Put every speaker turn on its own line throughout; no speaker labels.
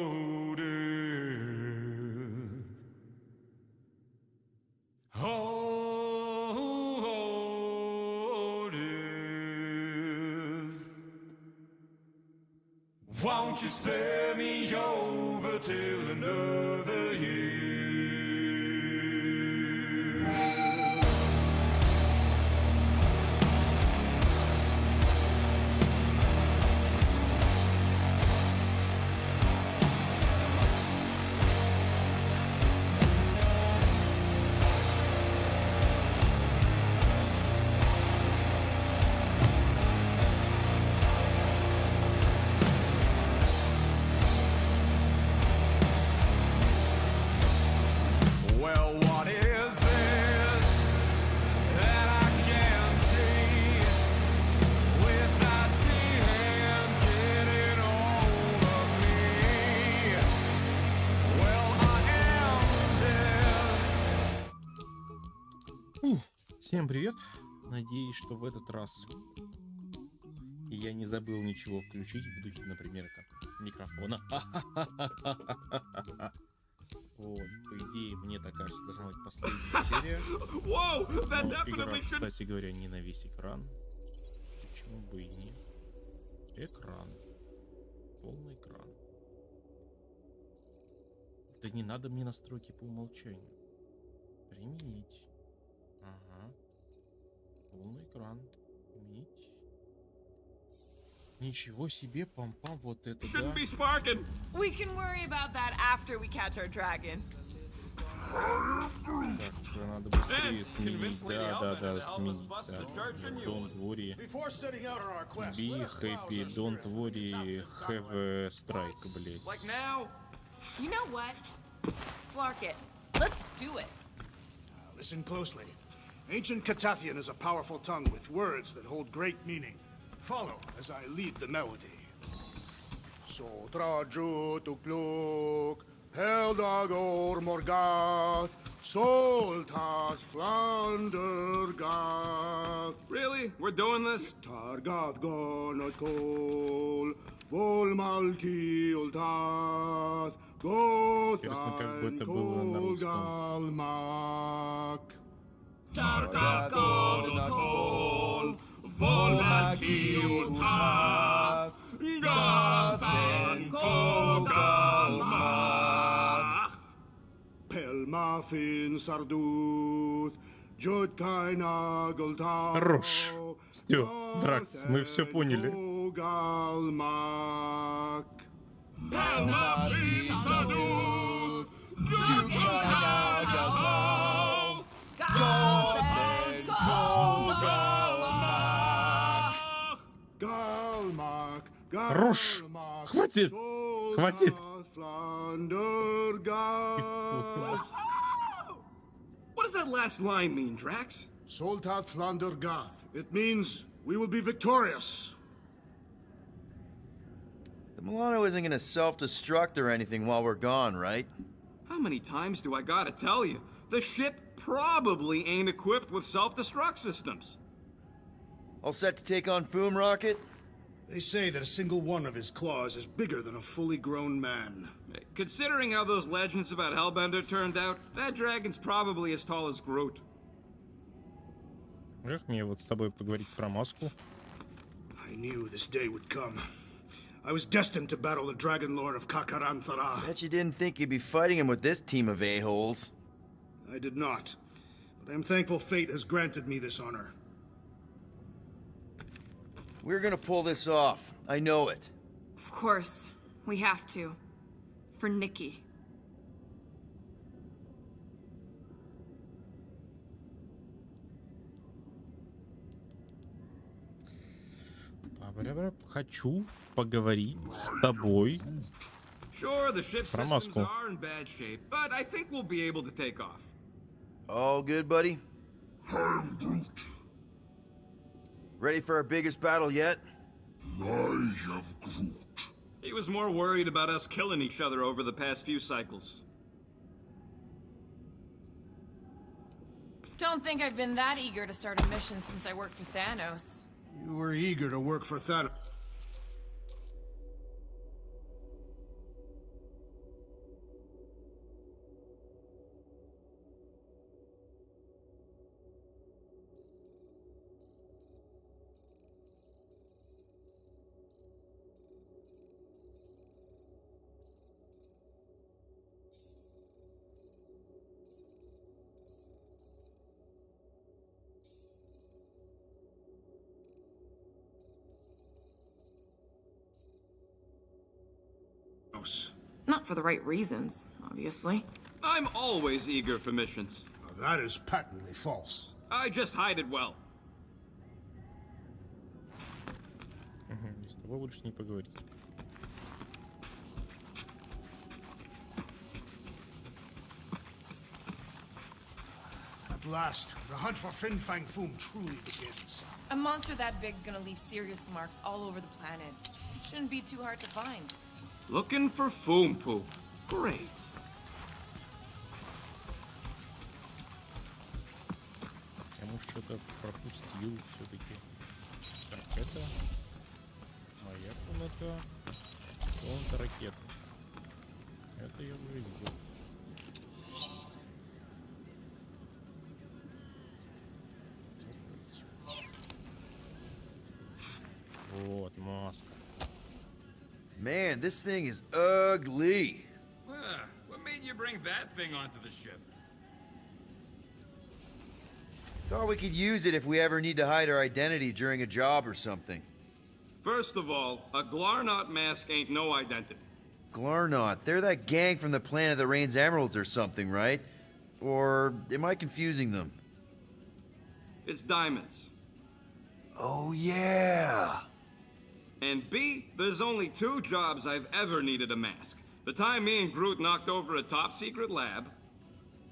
Hold it. Hold it. Won't you spare me over till another year? Well, what is this that I can't see? With icy hands getting hold of me. Well, I am dead.
Всем привет! Надеюсь, что в этот раз я не забыл ничего включить в духе, например, как микрофона. Вот, по идее, мне так кажется, должна быть последняя серия.
Whoa, that
Ну, игра,
definitely should.
кстати говоря, не на весь экран. Почему бы и не? Экран. Полный экран. Да не надо мне настройки по умолчанию. Применить. Ага. Полный экран. Применить. Ничего себе, пам-пам, вот это да.
Shouldn't be sparking.
We can worry about that after we catch our dragon.
Так, надо быстрее сменить. Да, сменить. Да. Don't worry. Be happy, don't worry, have a strike, блять.
Like now?
You know what? Flark it. Let's do it.
Listen closely. Ancient Katathian is a powerful tongue with words that hold great meaning. Follow as I lead the melody. Sotraju tukluk, Heldagor Morgath, Soltat Flandergath.
Really? We're doing this?
Targath Gonot Kol, Volmalki Ultath,
Интересно, как бы
Gothan
это было на русском.
Kolgalmak.
Targath Golden
Volmaki Ultath, Gothan Kogalmach.
Pelmafin Sarduth, Judkaina Gultath.
Хорош. Все, Дракс, мы все поняли.
Kogalmak.
Pelmafin Sarduth, Judkaina Gultath, Gothan Kogalmach.
Galmak.
Хорош. Хватит. Хватит.
Flandergath.
What does that last line mean, Drax?
Soltat Flandergath. It means we will be victorious.
The Milano isn't gonna self-destruct or anything while we're gone, right?
How many times do I gotta tell you? The ship probably ain't equipped with self-destruct systems.
All set to take on Foom Rocket?
They say that a single one of his claws is bigger than a fully grown man.
Considering how those legends about Hellbender turned out, that dragon's probably as tall as Groot.
Эх, мне вот с тобой поговорить про маску.
I knew this day would come. I was destined to battle the Dragon Lord of Kakaranthara.
Bet you didn't think you'd be fighting him with this team of a-holes.
I did not, but I am thankful fate has granted me this honor.
We're gonna pull this off. I know it.
Of course, we have to. For Nikki.
Хочу поговорить с тобой.
Sure, the ship
Про
systems
маску.
are in bad shape, but I think we'll be able to take off.
All good, buddy? Ready for our biggest battle yet?
He was more worried about us killing each other over the past few cycles.
Don't think I've been that eager to start a mission since I worked with Thanos.
You were eager to work for Thanos. house.
Not for the right reasons, obviously.
I'm always eager for missions.
Now, that is patently false.
I just hide it well.
С тобой лучше не поговорить.
At last, the hunt for Fin Fang Foom truly begins.
A monster that big's gonna leave serious marks all over the planet. Shouldn't be too hard to find.
Looking for Foom Poop. Great.
Я, может, что-то пропустил все-таки. Так, это моя комната. Комната ракеты. Это я уже видел. Вот, маска.
Man, this thing is ugly.
What made you bring that thing onto the ship?
Thought we could use it if we ever need to hide our identity during a job or something.
First of all, a Glarnot mask ain't no identity.
Glarnot, they're that gang from the planet that rains emeralds or something, right? Or am I confusing them?
It's diamonds.
Oh, yeah.
And B, there's only 2 jobs I've ever needed a mask. The time me and Groot knocked over a top-secret lab.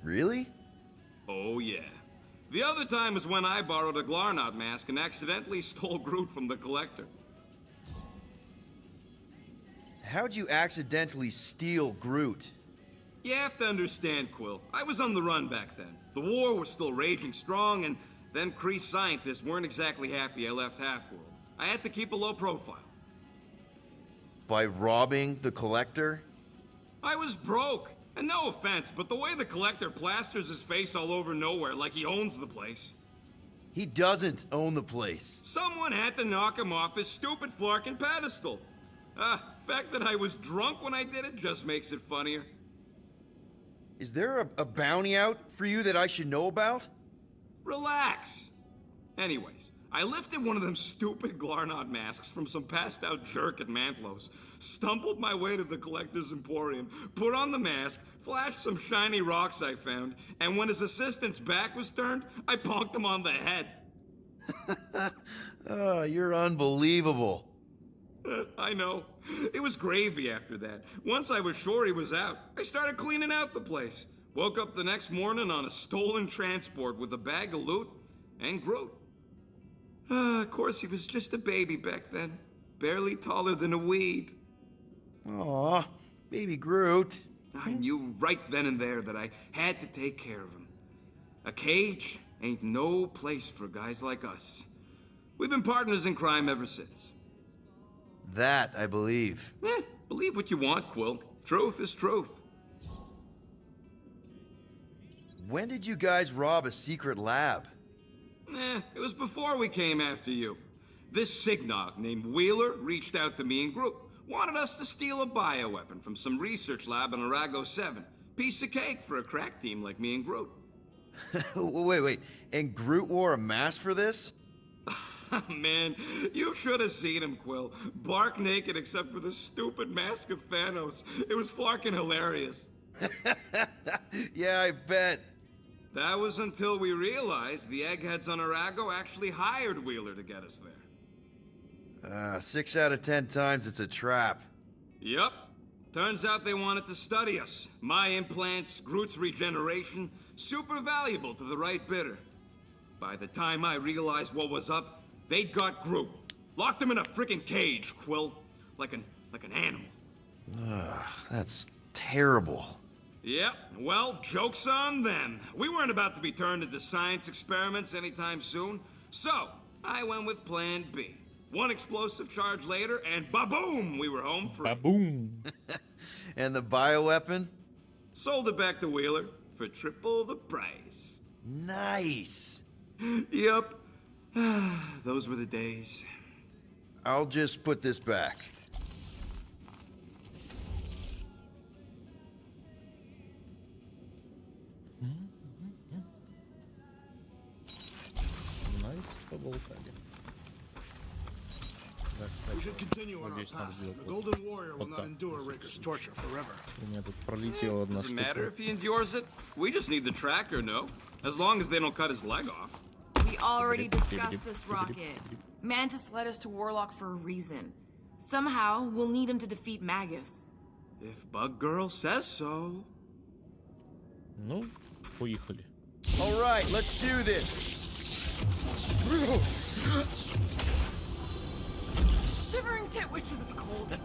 Really?
Oh, yeah. The other time is when I borrowed a Glarnot mask and accidentally stole Groot from the collector.
How'd you accidentally steal Groot?
You have to understand, Quill. I was on the run back then. The war was still raging strong, and them Kree scientists weren't exactly happy I left Half-World. I had to keep a low profile.
By robbing the collector?
I was broke. And no offense, but the way the collector plasters his face all over nowhere like he owns the place.
He doesn't own the place.
Someone had to knock him off his stupid flarkin' pedestal. Fact that I was drunk when I did it just makes it funnier.
Is there a bounty out for you that I should know about?
Relax. Anyways, I lifted one of them stupid Glarnot masks from some passed out jerk at Mantlos, stumbled my way to the collector's emporium, put on the mask, flashed some shiny rocks I found, and when his assistant's back was turned, I bonked him on the head.
Oh, you're unbelievable.
I know. It was gravy after that. Once I was sure he was out, I started cleaning out the place. Woke up the next morning on a stolen transport with a bag of loot and Groot. Of course, he was just a baby back then. Barely taller than a weed.
Aw, baby Groot.
I knew right then and there that I had to take care of him. A cage ain't no place for guys like us. We've been partners in crime ever since.
That I believe.
Believe what you want, Quill. Truth is truth.
When did you guys rob a secret lab?
It was before we came after you. This Signog named Wheeler reached out to me and Groot. Wanted us to steal a bioweapon from some research lab on Arago 7. Piece of cake for a crack team like me and Groot.
Wait. And Groot wore a mask for this?
Man, you should have seen him, Quill. Bark naked except for the stupid mask of Thanos. It was fucking hilarious.
Yeah, I bet.
That was until we realized the eggheads on Arago actually hired Wheeler to get us there.
6 out of 10 times it's a trap.
Yup. Turns out they wanted to study us. My implants, Groot's regeneration, super valuable to the right bidder. By the time I realized what was up, they'd got Groot. Locked him in a freaking cage, Quill. Like an animal.
That's terrible.
Yep, well, joke's on them. We weren't about to be turned into science experiments anytime soon, so I went with plan B. One explosive charge later, and ba-boom, we were home free.
Ba-boom.
And the bioweapon?
Sold it back to Wheeler for triple the price.
Nice.
Yep, those were the days.
I'll just put this back.
Найс, поболтали. Да,
We
кстати,
should continue on
вот
our
здесь надо
path.
сделать
The
вот,
Golden Warrior will
вот
not
так.
endure Raker's torture forever.
У меня тут пролетела одна
Does it matter
штука.
if he endures it? We just need the tracker, no? As long as they don't cut his leg off.
We already discussed this rocket. Mantis led us to Warlock for a reason. Somehow, we'll need him to defeat Magus.
If Bug Girl says so.
Ну, поехали.
All right, let's do this.
Shivering tit wishes it's cold.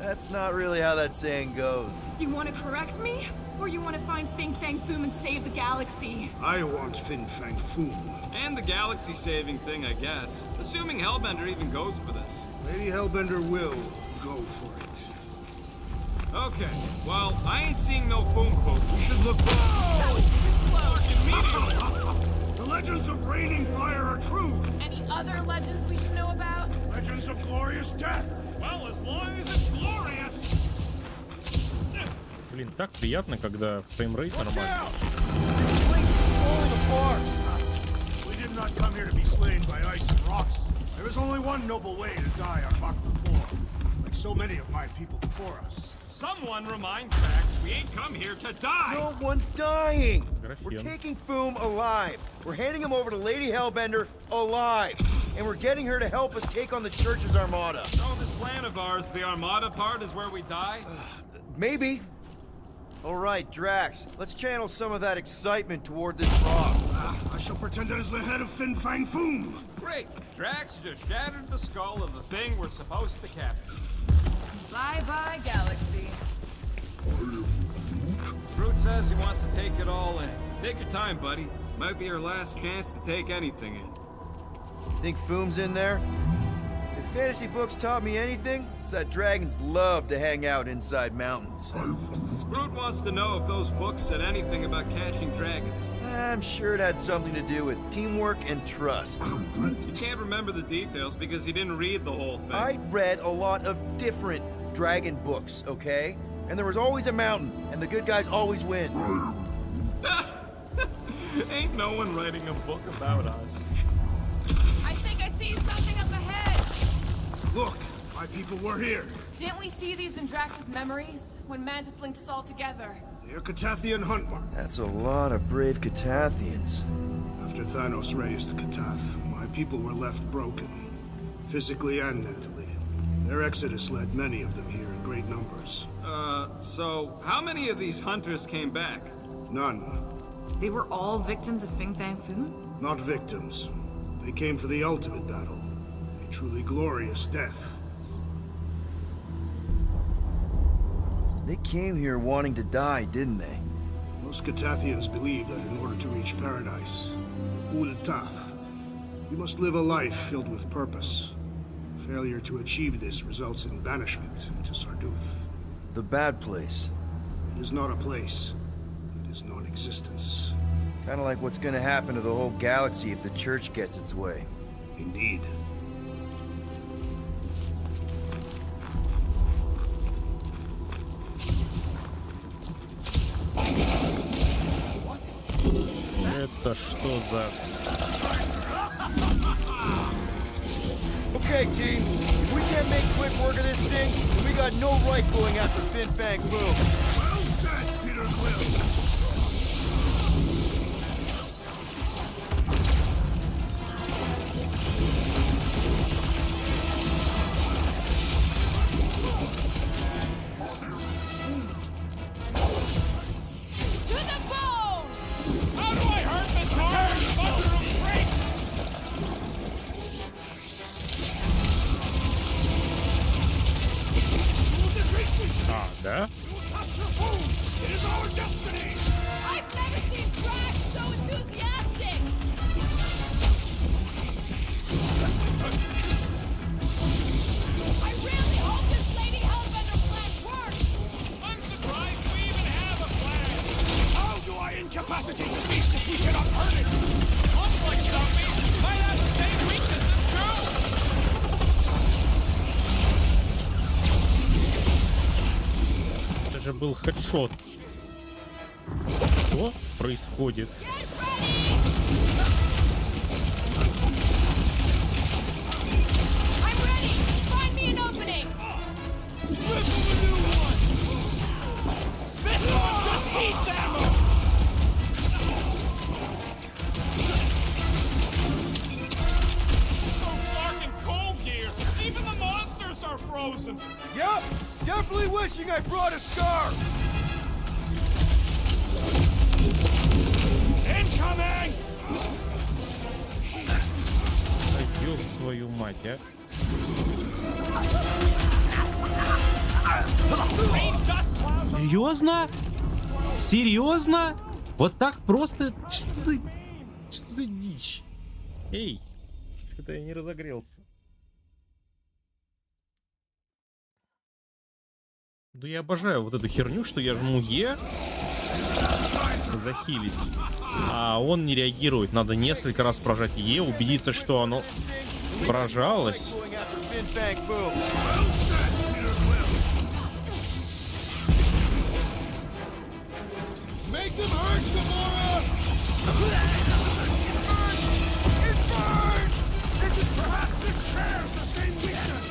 That's not really how that saying goes.
You want to correct me? Or you want to find Fing Fang Foom and save the galaxy?
I want Fin Fang Foom.
And the galaxy-saving thing, I guess. Assuming Hellbender even goes for this.
Lady Hellbender will go for it.
Okay, well, I ain't seeing no foom poop.
We should look back.
That was too close.
The legends of raining fire are true.
Any other legends we should know about?
Legends of glorious death.
Well, as long as it's glorious.
Блин, так приятно, когда фреймрейт нормальный.
This place is falling apart. We did not come here to be slain by ice and rocks. There is only one noble way to die on Maklu 4, like so many of my people before us.
Someone remind Drax we ain't come here to die.
No one's dying. We're
Gracias.
taking Foom alive. We're handing him over to Lady Hellbender alive. And we're getting her to help us take on the Church's armada.
So this plan of ours, the Armada part, is where we die?
Maybe. All right, Drax, let's channel some of that excitement toward this rock.
I shall pretend it is the head of Fin Fang Foom.
Great. Drax just shattered the skull of the thing we're supposed to capture.
Bye-bye, galaxy.
Groot says he wants to take it all in. Take your time, buddy. Might be our last chance to take anything in.
Think Foom's in there? If fantasy books taught me anything, it's that dragons love to hang out inside mountains.
Groot wants to know if those books said anything about catching dragons.
I'm sure it had something to do with teamwork and trust.
You can't remember the details because you didn't read the whole thing.
I read a lot of different dragon books, okay? And there was always a mountain, and the good guys always win.
Ain't no one writing a book about us.
I think I see something up ahead.
Look, my people were here.
Didn't we see these in Drax's memories when Mantis linked us all together?
They are Catathian hunt marks.
That's a lot of brave Catathians.
After Thanos raised Katath, my people were left broken, physically and mentally. Their exodus led many of them here in great numbers.
So how many of these hunters came back?
None.
They were all victims of Fing Fang Foom?
Not victims. They came for the ultimate battle. A truly glorious death.
They came here wanting to die, didn't they?
Most Catathians believe that in order to reach paradise, Ul-Tath, you must live a life filled with purpose. Failure to achieve this results in banishment to Sarduth.
The bad place.
It is not a place. It is non-existence.
Kind of like what's gonna happen to the whole galaxy if the Church gets its way.
Indeed.
Это что за...
Okay, team. If we can't make quick work of this thing, then we got no right going after Fin Fang Foom.
Well said, Peter Quill.
To the bone!
How do I hurt this hard? Break!
А, да?
It is our destiny!
I've never seen Drax so enthusiastic! I really hope this Lady Hellbender plan works!
I'm surprised we even have a plan.
How do I incapacitate the beast if we cannot hurt it?
Looks like something might have the same weaknesses too.
Это же был хедшот. Что происходит?
Get ready!
frozen.
Yep, definitely wishing I brought a scarf.
Incoming!
Ёб твою мать, а. Серьезно? Серьезно? Вот так просто? Что за дичь? Эй, что-то я не разогрелся. Да я обожаю вот эту херню, что я жму Е захилить, а он не реагирует. Надо несколько раз прожать Е, убедиться, что оно прожалось.
Make them hurt, Gamora! It burns! This is perhaps it shares the same weakness!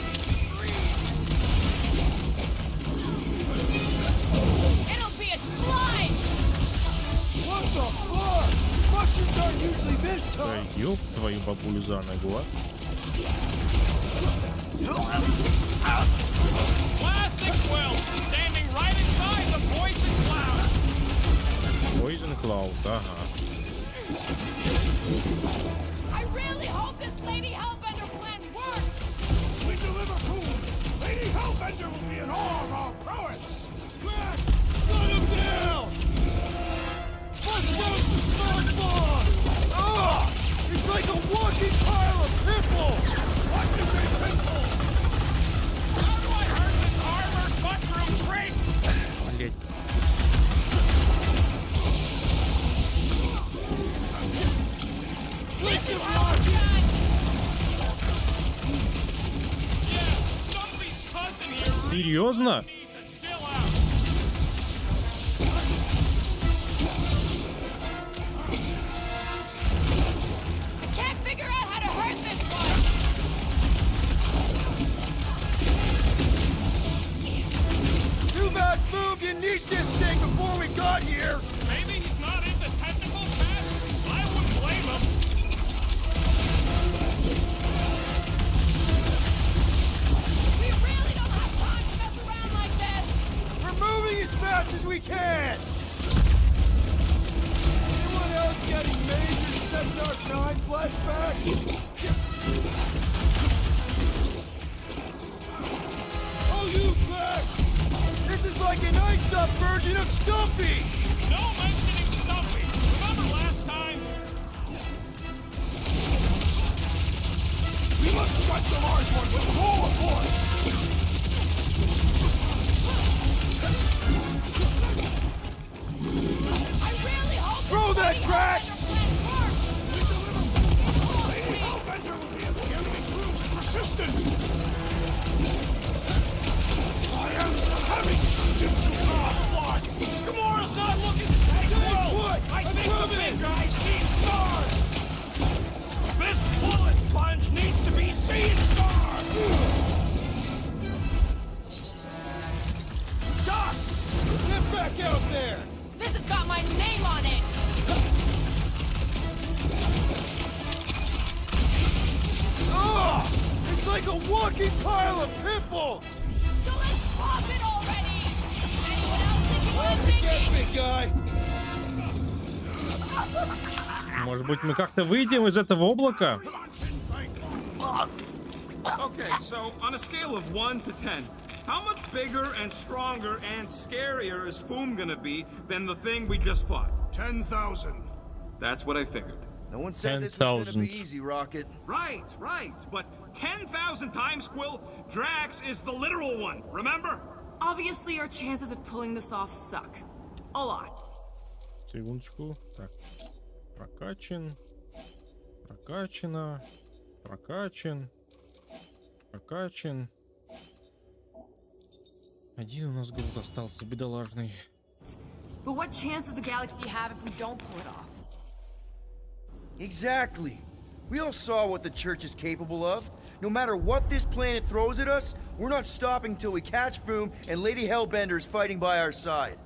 It'll be a slide!
What the fuck? Russians aren't usually this
Да
tough!
ёб твою бабулю за ногу, а.
Classic Will, standing right inside the poison cloud!
Poison Cloud, ага.
I really hope this Lady Hellbender plan works!
We deliver food! Lady Hellbender will be in awe of our prowess! Max, shut him down! Let's roast the smart bomb!
Ah! It's like a walking pile of pimples!
What is a pimple? How do I hurt this armored mushroom creep?
Блять.
This is how it's done!
Yeah, Stumpy's cousin here really
Серьезно?
needs to chill out.
Can't figure out how to hurt this one!
Too bad Boom didn't need this thing before we got here!
Maybe he's not into technical tests. I wouldn't blame him.
We really don't have time to mess around like this!
We're moving as fast as we can!
Anyone else getting major 7 Dark 9 flashbacks? Oh, you Max!
This is like an iced up version of Stumpy!
No mentioning Stumpy. Remember last time? We must strike the large one with all force!
I really hope
Throw
this
that,
Lady
Drax!
Hellbender plan works!
Lady Hellbender will be able to prove persistent! I am having some difficulty. Oh, fuck! Gamora's not looking tranquil! I think the big guy's seeing stars! This bullet sponge needs to be seeing stars! Doc! Get back out there!
This has got my name on it!
Ah! It's like a walking pile of pimples!
So let's drop it already! Anyone else thinking what I'm thinking?
Big guy!
Может быть, мы как-то выйдем из этого облака?
Okay, so on a scale of 1 to 10, how much bigger and stronger and scarier is Foom gonna be than the thing we just fought?
10,000.
That's what I figured.
No one said this was gonna
10,000.
be easy, Rocket.
Right, but 10,000 times, Quill, Drax is the literal one, remember?
Obviously, our chances of pulling this off suck. A lot.
Секундочку. Так. Прокачан. Прокачано. Прокачан. Прокачан. Один у нас голд остался, бедолажный.
But what chance does the galaxy have if we don't pull it off?
Exactly. We all saw what the church is capable of. No matter what this planet throws at us, we're not stopping till we catch Boom and Lady Hellbender is fighting by our side.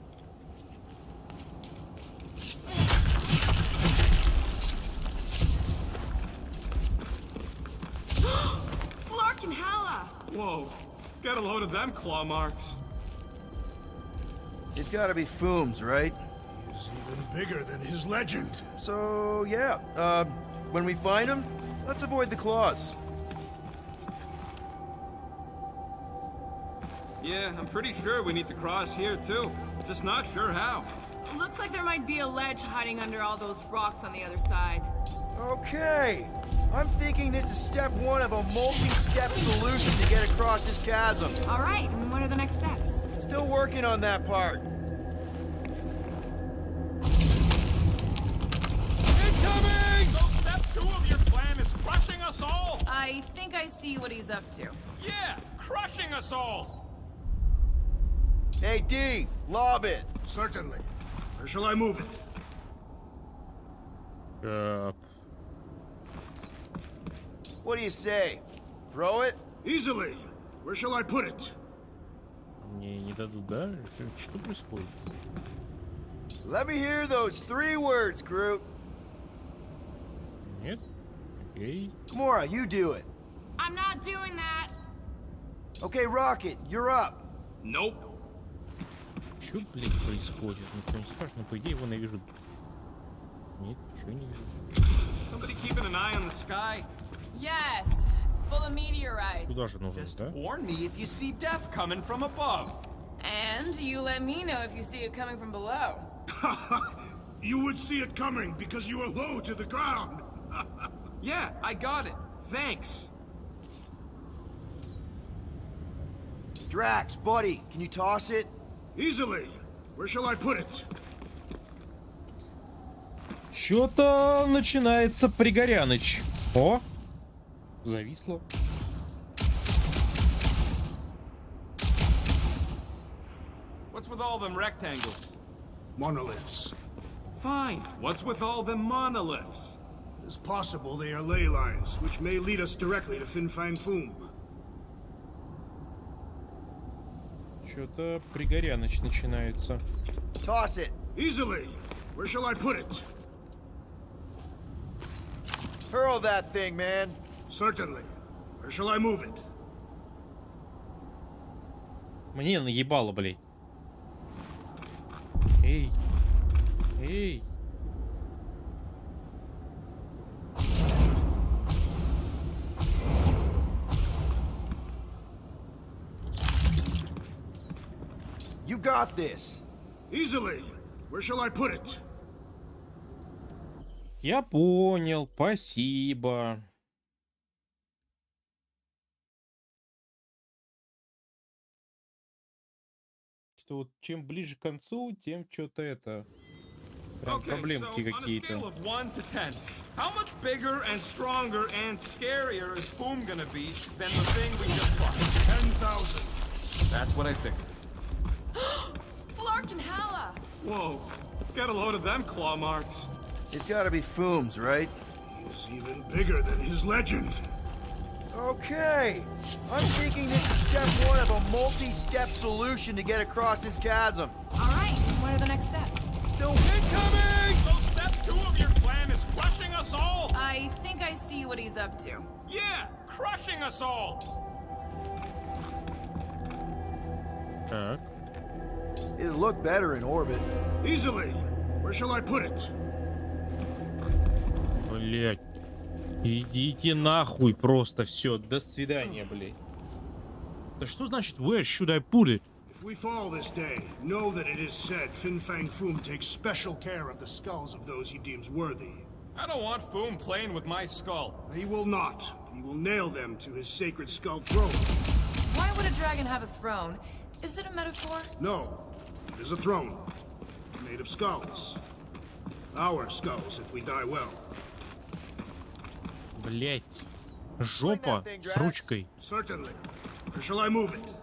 Flark and Hala!
Whoa, get a load of them claw marks.
It's gotta be Fooms, right?
He's even bigger than his legend.
So, yeah. When we find him, let's avoid the claws.
Yeah, I'm pretty sure we need to cross here too. Just not sure how.
Looks like there might be a ledge hiding under all those rocks on the other side.
Okay. I'm thinking this is step one of a multi-step solution to get across this chasm.
All right, and what are the next steps?
Still working on that part.
Incoming! So step 2 of your plan is crushing us all?
I think I see what he's up to.
Yeah, crushing us all!
Hey, D, lob it.
Certainly. Where shall I move it?
What do you say? Throw it?
Easily. Where shall I put it?
Мне не дадут, да? Что происходит?
Let me hear those 3 words, Groot.
Нет? Окей.
Gamora, you do it.
I'm not doing that.
Okay, Rocket, you're up.
Nope.
Что, блядь, происходит? Никто не скажет, но по идее его навижу. Нет, ничего не вижу.
Somebody keeping an eye on the sky.
Yes, it's full of meteorites.
Туда же нужно, да?
Warn me if you see death coming from above.
And you let me know if you see it coming from below.
You would see it coming because you are low to the ground.
Yeah, I got it. Thanks.
Drax, buddy, can you toss it?
Easily. Where shall I put it?
Что-то начинается Пригоряныч. О! Зависло.
What's with all them rectangles?
Monoliths.
Fine. What's with all them monoliths?
It is possible they are ley lines, which may lead us directly to Fin Fang Foom.
Что-то Пригоряныч начинается.
Toss it.
Easily. Where shall I put it?
Hurl that thing, man.
Certainly. Where shall I move it?
Мне наебало, блядь. Эй. Эй.
You got this.
Easily. Where shall I put it?
Я понял, спасибо. Что вот чем ближе к концу, тем что-то это. Прям
Okay, so
проблемки
on a scale
какие-то.
of 1 to 10, how much bigger and stronger and scarier is Foom gonna be than the thing we just fought?
10,000.
That's what I figured.
Flark and Hala!
Whoa, get a load of them claw marks.
It's gotta be Fooms, right?
He's even bigger than his legend.
Okay. I'm thinking this is step one of a multi-step solution to get across this chasm.
All right, and what are the next steps?
Still
Incoming! So step 2 of your plan is crushing us all?
I think I see what he's up to.
Yeah, crushing us all!
Так.
it'll look better in orbit.
Easily. Where shall I put it?
Блять. Идите нахуй просто, все, до свидания, блять. Да что значит where should I put it?
If we fall this day, know that it is said Fin Fang Foom takes special care of the skulls of those he deems worthy.
I don't want Foom playing with my skull.
He will not. He will nail them to his sacred skull throne.
Why would a dragon have a throne? Is it a metaphor?
No, it is a throne, made of skulls. Our skulls, if we die well.
Блять. Жопа с ручкой.
Certainly. Where shall I move it?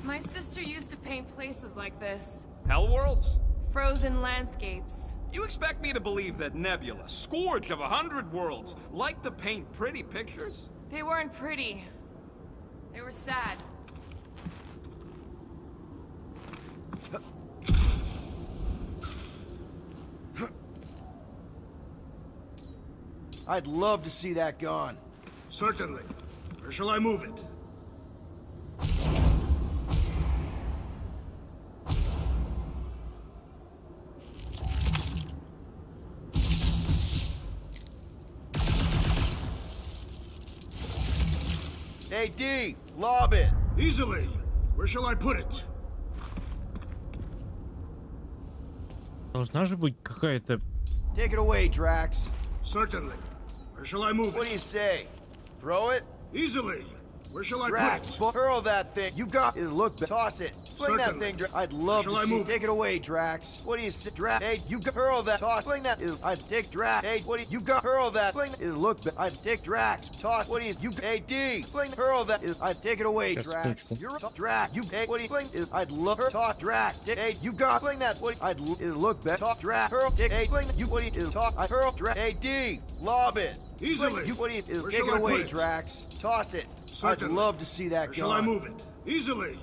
My sister used to paint places like this.
Hell worlds?
Frozen landscapes.
You expect me to believe that Nebula, scourge of 100 worlds, liked to paint pretty pictures?
They weren't pretty. They were sad.
I'd love to see that gone.
Certainly. Where shall I move it?
Hey, D, lob it.
Easily. Where shall I put it?
Должна же быть какая-то...
Take it away, Drax.
Certainly. Where shall I move
What do
it?
you say? Throw it?
Easily. Where shall I
Drax,
put it?
hurl that thing. You got it. Look, toss it. Fling that
Certainly.
thing, Drax. I'd love
Shall
to
I
see.
move it?
Take it away, Drax. What do you say, Drax? Hey, you hurl that. Toss. Fling that. I'd take Drax. Hey, what do you got? Hurl that. Fling. Look, I'd take Drax. Toss. What do you? Hey, D. Fling. Hurl that. I'd take it away,
Yes,
Drax.
thank
You're Drax. You. Hey, what do you? Fling. I'd love her. Toss Drax. Hey, you got. Fling that. What? I'd look. Toss Drax. Hurl. Take. Hey, fling. You. What do you? Toss. I hurl. Drax. Hey, D. Lob it.
Easily.
Fling. You. What do you?
Where
Take
shall
it
I
away,
put it?
Drax. Toss it.
Certainly.
I'd love to see that
Where shall I
gone.
move it? Easily.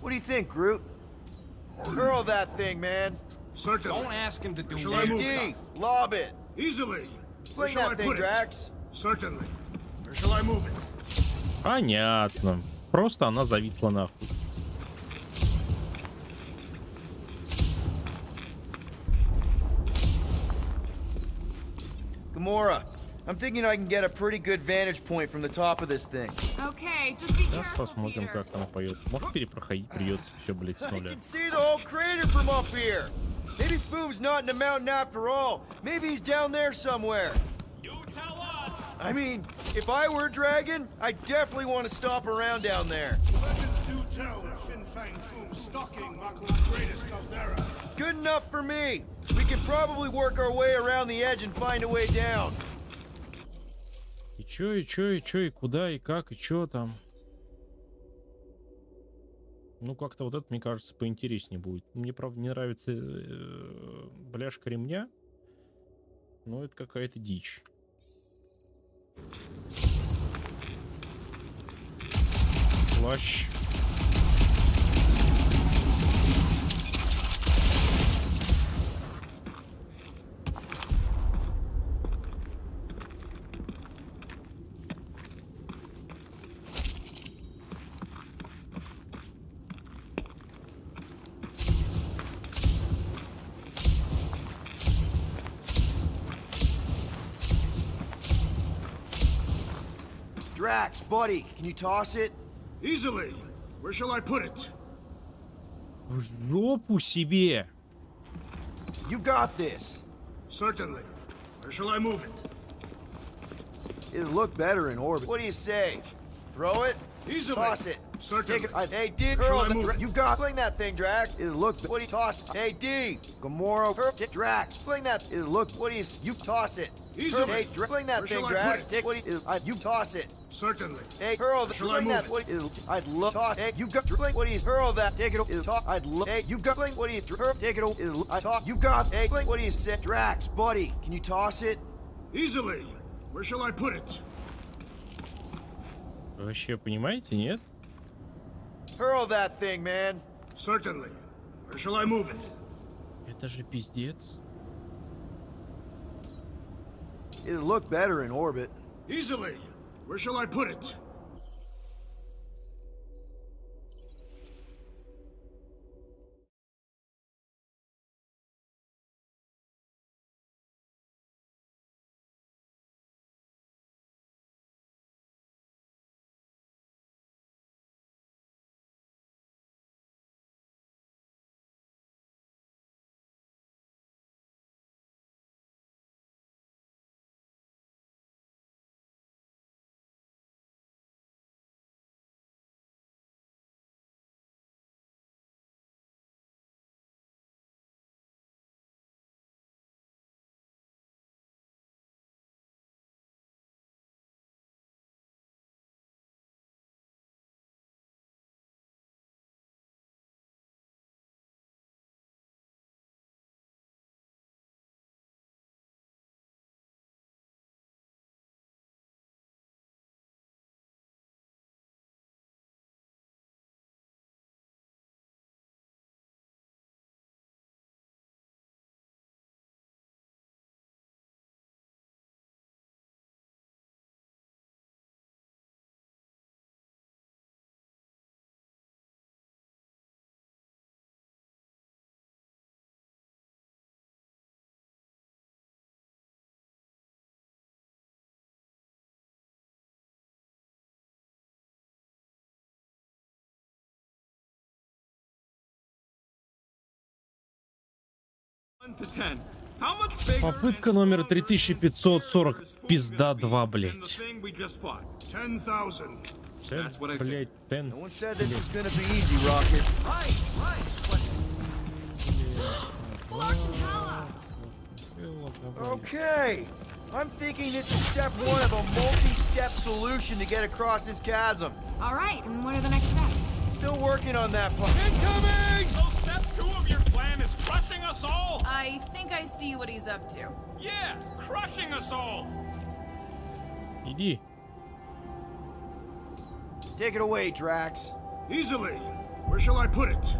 What do you think, Groot? Hurl that thing, man.
Certainly.
Don't ask him to do
Shall I move
Hey, D, lob it.
Easily. Where
Fling
shall I
that thing,
put it?
Drax.
Certainly. Where shall I move it?
Понятно. Просто она зависла нахуй.
Gamora, I'm thinking I can get a pretty good vantage point from the top of this thing.
Okay, just be
Сейчас
careful,
посмотрим,
Peter.
как она поет. Может, перепроходить придется все, блядь, с
I
нуля.
can see the whole crater from up here. Maybe Boom's not in the mountain after all. Maybe he's down there somewhere.
You tell us!
I mean, if I were a dragon, I definitely want to stop around down there.
Legends do tell of Fin Fang Foom stalking Makla's greatest caldera.
Good enough for me. We can probably work our way around the edge and find a way down.
И чё, и куда, и как, и чё там? Ну, как-то вот это, мне кажется, поинтереснее будет. Мне, правда, не нравится бляшка ремня. Но это какая-то дичь. Плащ.
Drax, buddy, can you toss it?
Easily. Where shall I put it?
В жопу себе!
You got this.
Certainly. Where shall I move it?
It'll look better in orbit. What do you say? Throw it?
Easily.
Toss it.
Certainly.
Take it. Hey, D,
Shall
hurl
I
the
move it?
You got. Fling that thing, Drax. It'll look. What do you toss? Hey, D, Gamora, Drax. Fling that. It'll look. What do you toss it?
Easily.
Hey, fling that
Where
thing,
shall I
Drax.
put it?
Take, what do you toss it?
Certainly.
Hey, hurl the.
Shall I
Fling
move
that.
it?
What, I'd love toss. Hey, you got. Fling. What do you hurl that? Take it. It'll toss. I'd love. Hey, you got. Fling. What do you take it? It'll. I toss. You got. Hey, fling. What do you say? Drax, buddy, can you toss it?
Easily. Where shall I put it?
Вы вообще понимаете, нет?
Hurl that thing, man.
Certainly. Where shall I move it?
Это же пиздец.
It'll look better in orbit.
Easily. Where shall I put it?
To 10. How much bigger
Попытка
and
номер
stronger
3440.
is this fool
Пизда
gonna be
2,
than
блядь.
the thing we just fought?
10,000.
That's what I think.
Блядь, тен.
No one said this was gonna be easy, Rocket.
Fucking hell.
Okay. I'm thinking this is step one of a multi-step solution to get across this chasm.
All right, and what are the next steps?
Still working on that part. Incoming!
So step 2 of your plan is crushing us all?
I think I see what he's up to.
Yeah, crushing us all!
Иди.
Take it away, Drax.
Easily. Where shall I put it?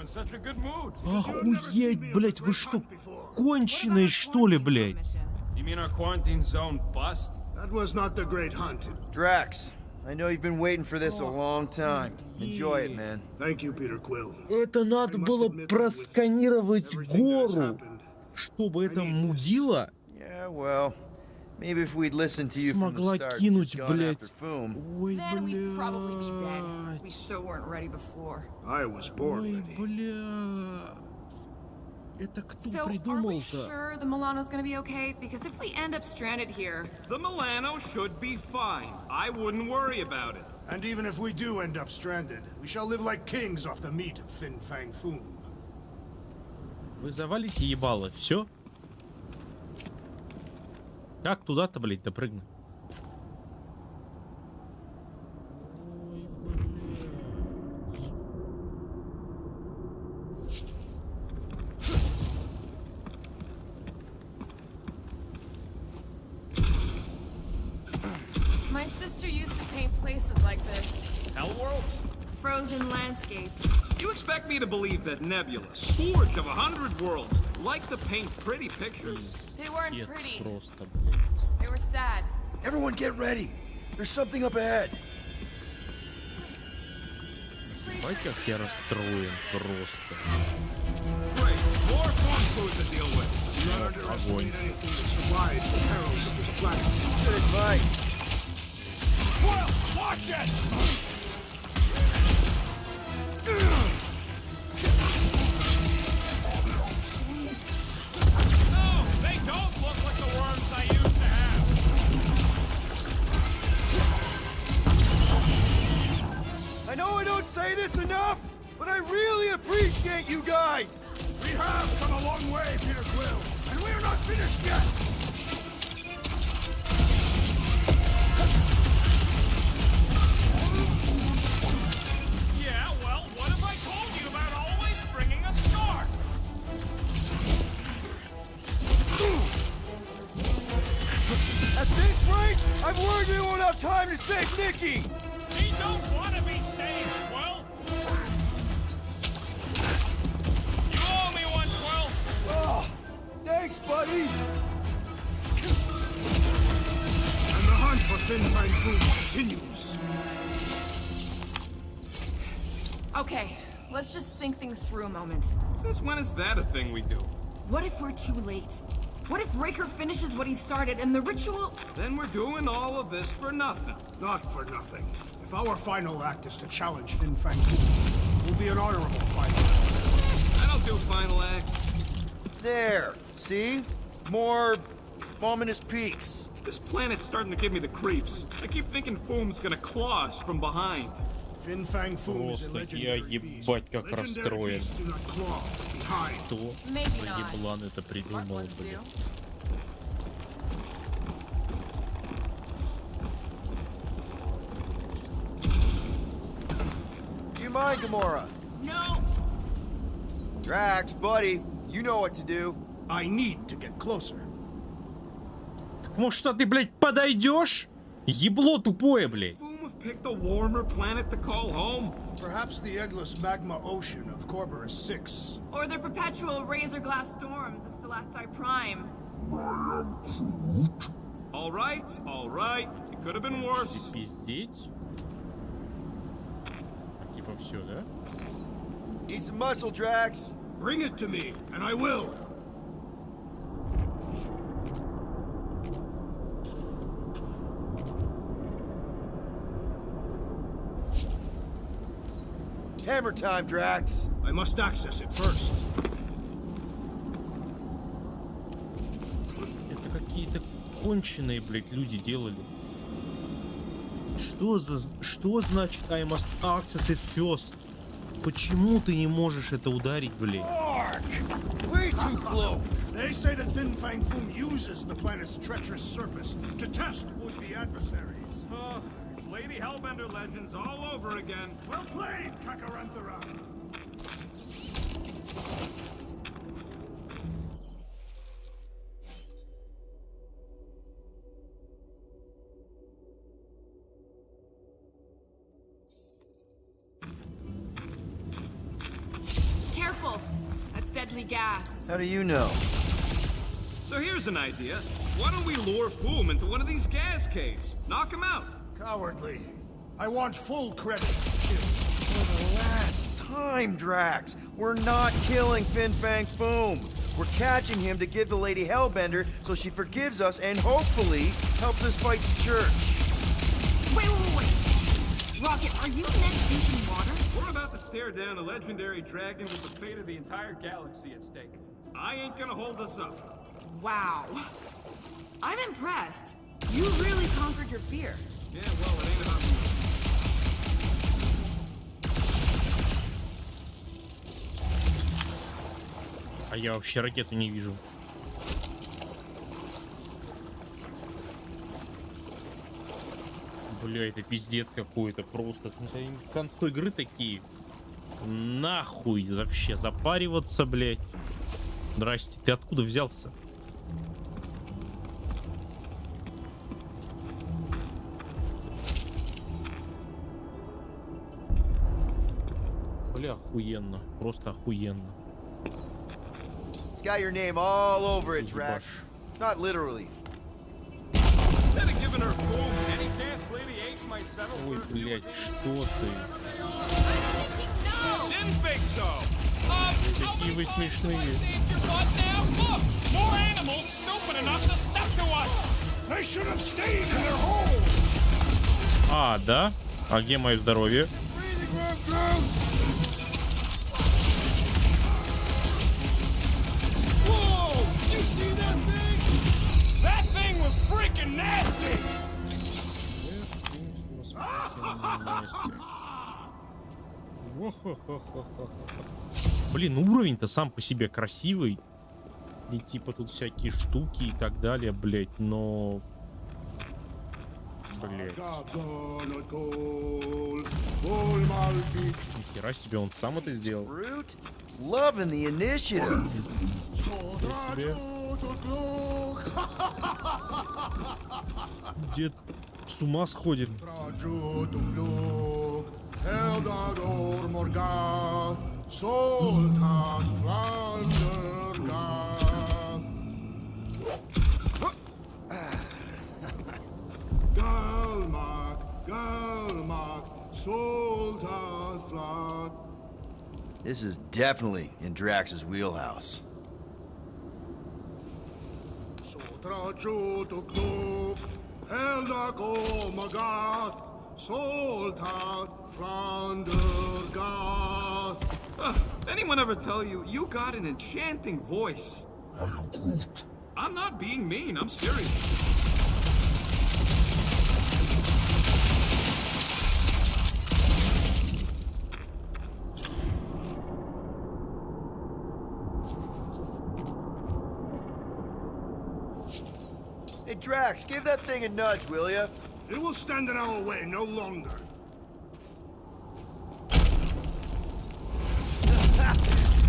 in such a good mood?
Охуеть, блядь, вы что, конченые, что ли, блядь?
You mean our quarantine zone bust?
That was not the great hunt.
Drax, I know you've been waiting for this a long time. Enjoy it, man.
Thank you, Peter Quill.
Это надо было просканировать гору, чтобы это мудило
Yeah, well, maybe if we'd listened to you from the
смогла
start,
кинуть,
just gone
блядь.
after Foom.
Ой,
Then we'd probably be dead. We
блядь.
so weren't ready before.
I was born
Ой,
ready.
блядь. Это кто
So, are we
придумал-то?
sure the Milano's gonna be okay? Because if we end up stranded here,
The Milano should be fine. I wouldn't worry about it.
And even if we do end up stranded, we shall live like kings off the meat of Fin Fang Foom.
Вы завалите ебало, все? Как туда-то, блядь, допрыгнуть? Ой, блядь.
my sister used to paint places like this.
Hellworlds?
Frozen landscapes.
You expect me to believe that Nebula, scourge of 100 worlds, like to paint pretty pictures?
They weren't
Пиздец
pretty.
просто, блядь.
They were sad.
Everyone get ready. There's something up ahead.
Давай как я расстроен просто.
Great, more farm food to deal with.
Do not underestimate anything that survives the perils of this planet.
Good advice.
Well, watch it! No, they don't look like the worms I used to have.
I know I don't say this enough, but I really appreciate you guys.
We have come a long way, Peter Quill, and we are not finished yet.
Yeah, well, what have I told you about always bringing a scarf?
At this rate, I'm worried we won't have time to save Nikki.
We don't want to be saved, Quill. You owe me one, Quill.
Oh, thanks, buddy.
And the hunt for Fin Fang Foom continues.
Okay, let's just think things through a moment.
Since when is that a thing we do?
What if we're too late? What if Raker finishes what he started and the ritual...
Then we're doing all of this for nothing.
Not for nothing. If our final act is to challenge Fin Fang Foom, it will be an honorable final act.
I don't do final acts.
There. See? More ominous peaks.
This planet's starting to give me the creeps. I keep thinking Foom's gonna claw us from behind.
Fin Fang Foom is a
Просто я
legendary beast.
ебать как
Legendary
расстроен.
beasts do not claw from behind.
Кто
Maybe
за
not.
еблан это
Smart
придумал,
ones
блядь?
do.
Do you mind, Gamora?
No!
Drax, buddy, you know what to do.
I need to get closer.
Может, что ты, блядь, подойдешь? Ебло тупое, блядь.
Foom have picked a warmer planet to call home.
Perhaps the eggless magma ocean of Corberus 6.
Or the perpetual razor glass storms of Celesti Prime.
All right. It could have been worse.
Пиздеть? Типа все, да?
Need some muscle, Drax.
Bring it to me, and I will.
Hammer time, Drax.
I must access it first.
Это какие-то конченые, блядь, люди делали. Что значит I must access it first? Почему ты не можешь это ударить, блядь?
Mark! Way too close.
They say that Fin Fang Foom uses the planet's treacherous surface to test would-be adversaries.
Lady Hellbender legends all over again.
Well played, Kakaranthara.
deadly gas.
How do you know?
So here's an idea. Why don't we lure Foom into one of these gas caves? Knock him out.
Cowardly. I want full credit.
For the last time, Drax. We're not killing Fin Fang Foom. We're catching him to give the Lady Hellbender so she forgives us and hopefully helps us fight the church.
Wait. Rocket, are you neck deep in water?
We're about to stare down a legendary dragon with the fate of the entire galaxy at stake. I ain't gonna hold us up.
Wow. I'm impressed. You really conquered your fear.
Yeah, well, it ain't about me.
А я вообще ракету не вижу. Бля, это пиздец какой-то просто. В смысле, они к концу игры такие. Нахуй вообще запариваться, блядь. Здрасте, ты откуда взялся? Бля, охуенно. Просто охуенно.
It's got your name all over it, Drax. Not literally.
Instead of giving her Foom, any chance Lady H might settle
Ой,
for a
блядь, что ты?
Didn't think so.
Какие вы смешные.
Look, more animals stupid enough to step to us.
They should have stayed in their holes.
А, да? А где мое здоровье?
Whoa! You see that thing? That thing was freaking nasty.
Блин, ну уровень-то сам по себе красивый. И типа тут всякие штуки и так далее, блять, но... Блять. Нихера себе, он сам это сделал.
Brute, loving the initiative.
Себе. Дед с ума сходит.
This is definitely in Drax's wheelhouse.
Anyone ever tell you, you got an enchanting voice?
I am Groot.
I'm not being mean, I'm serious.
Hey, Drax, give that thing a nudge, will ya?
It will stand in our way no longer.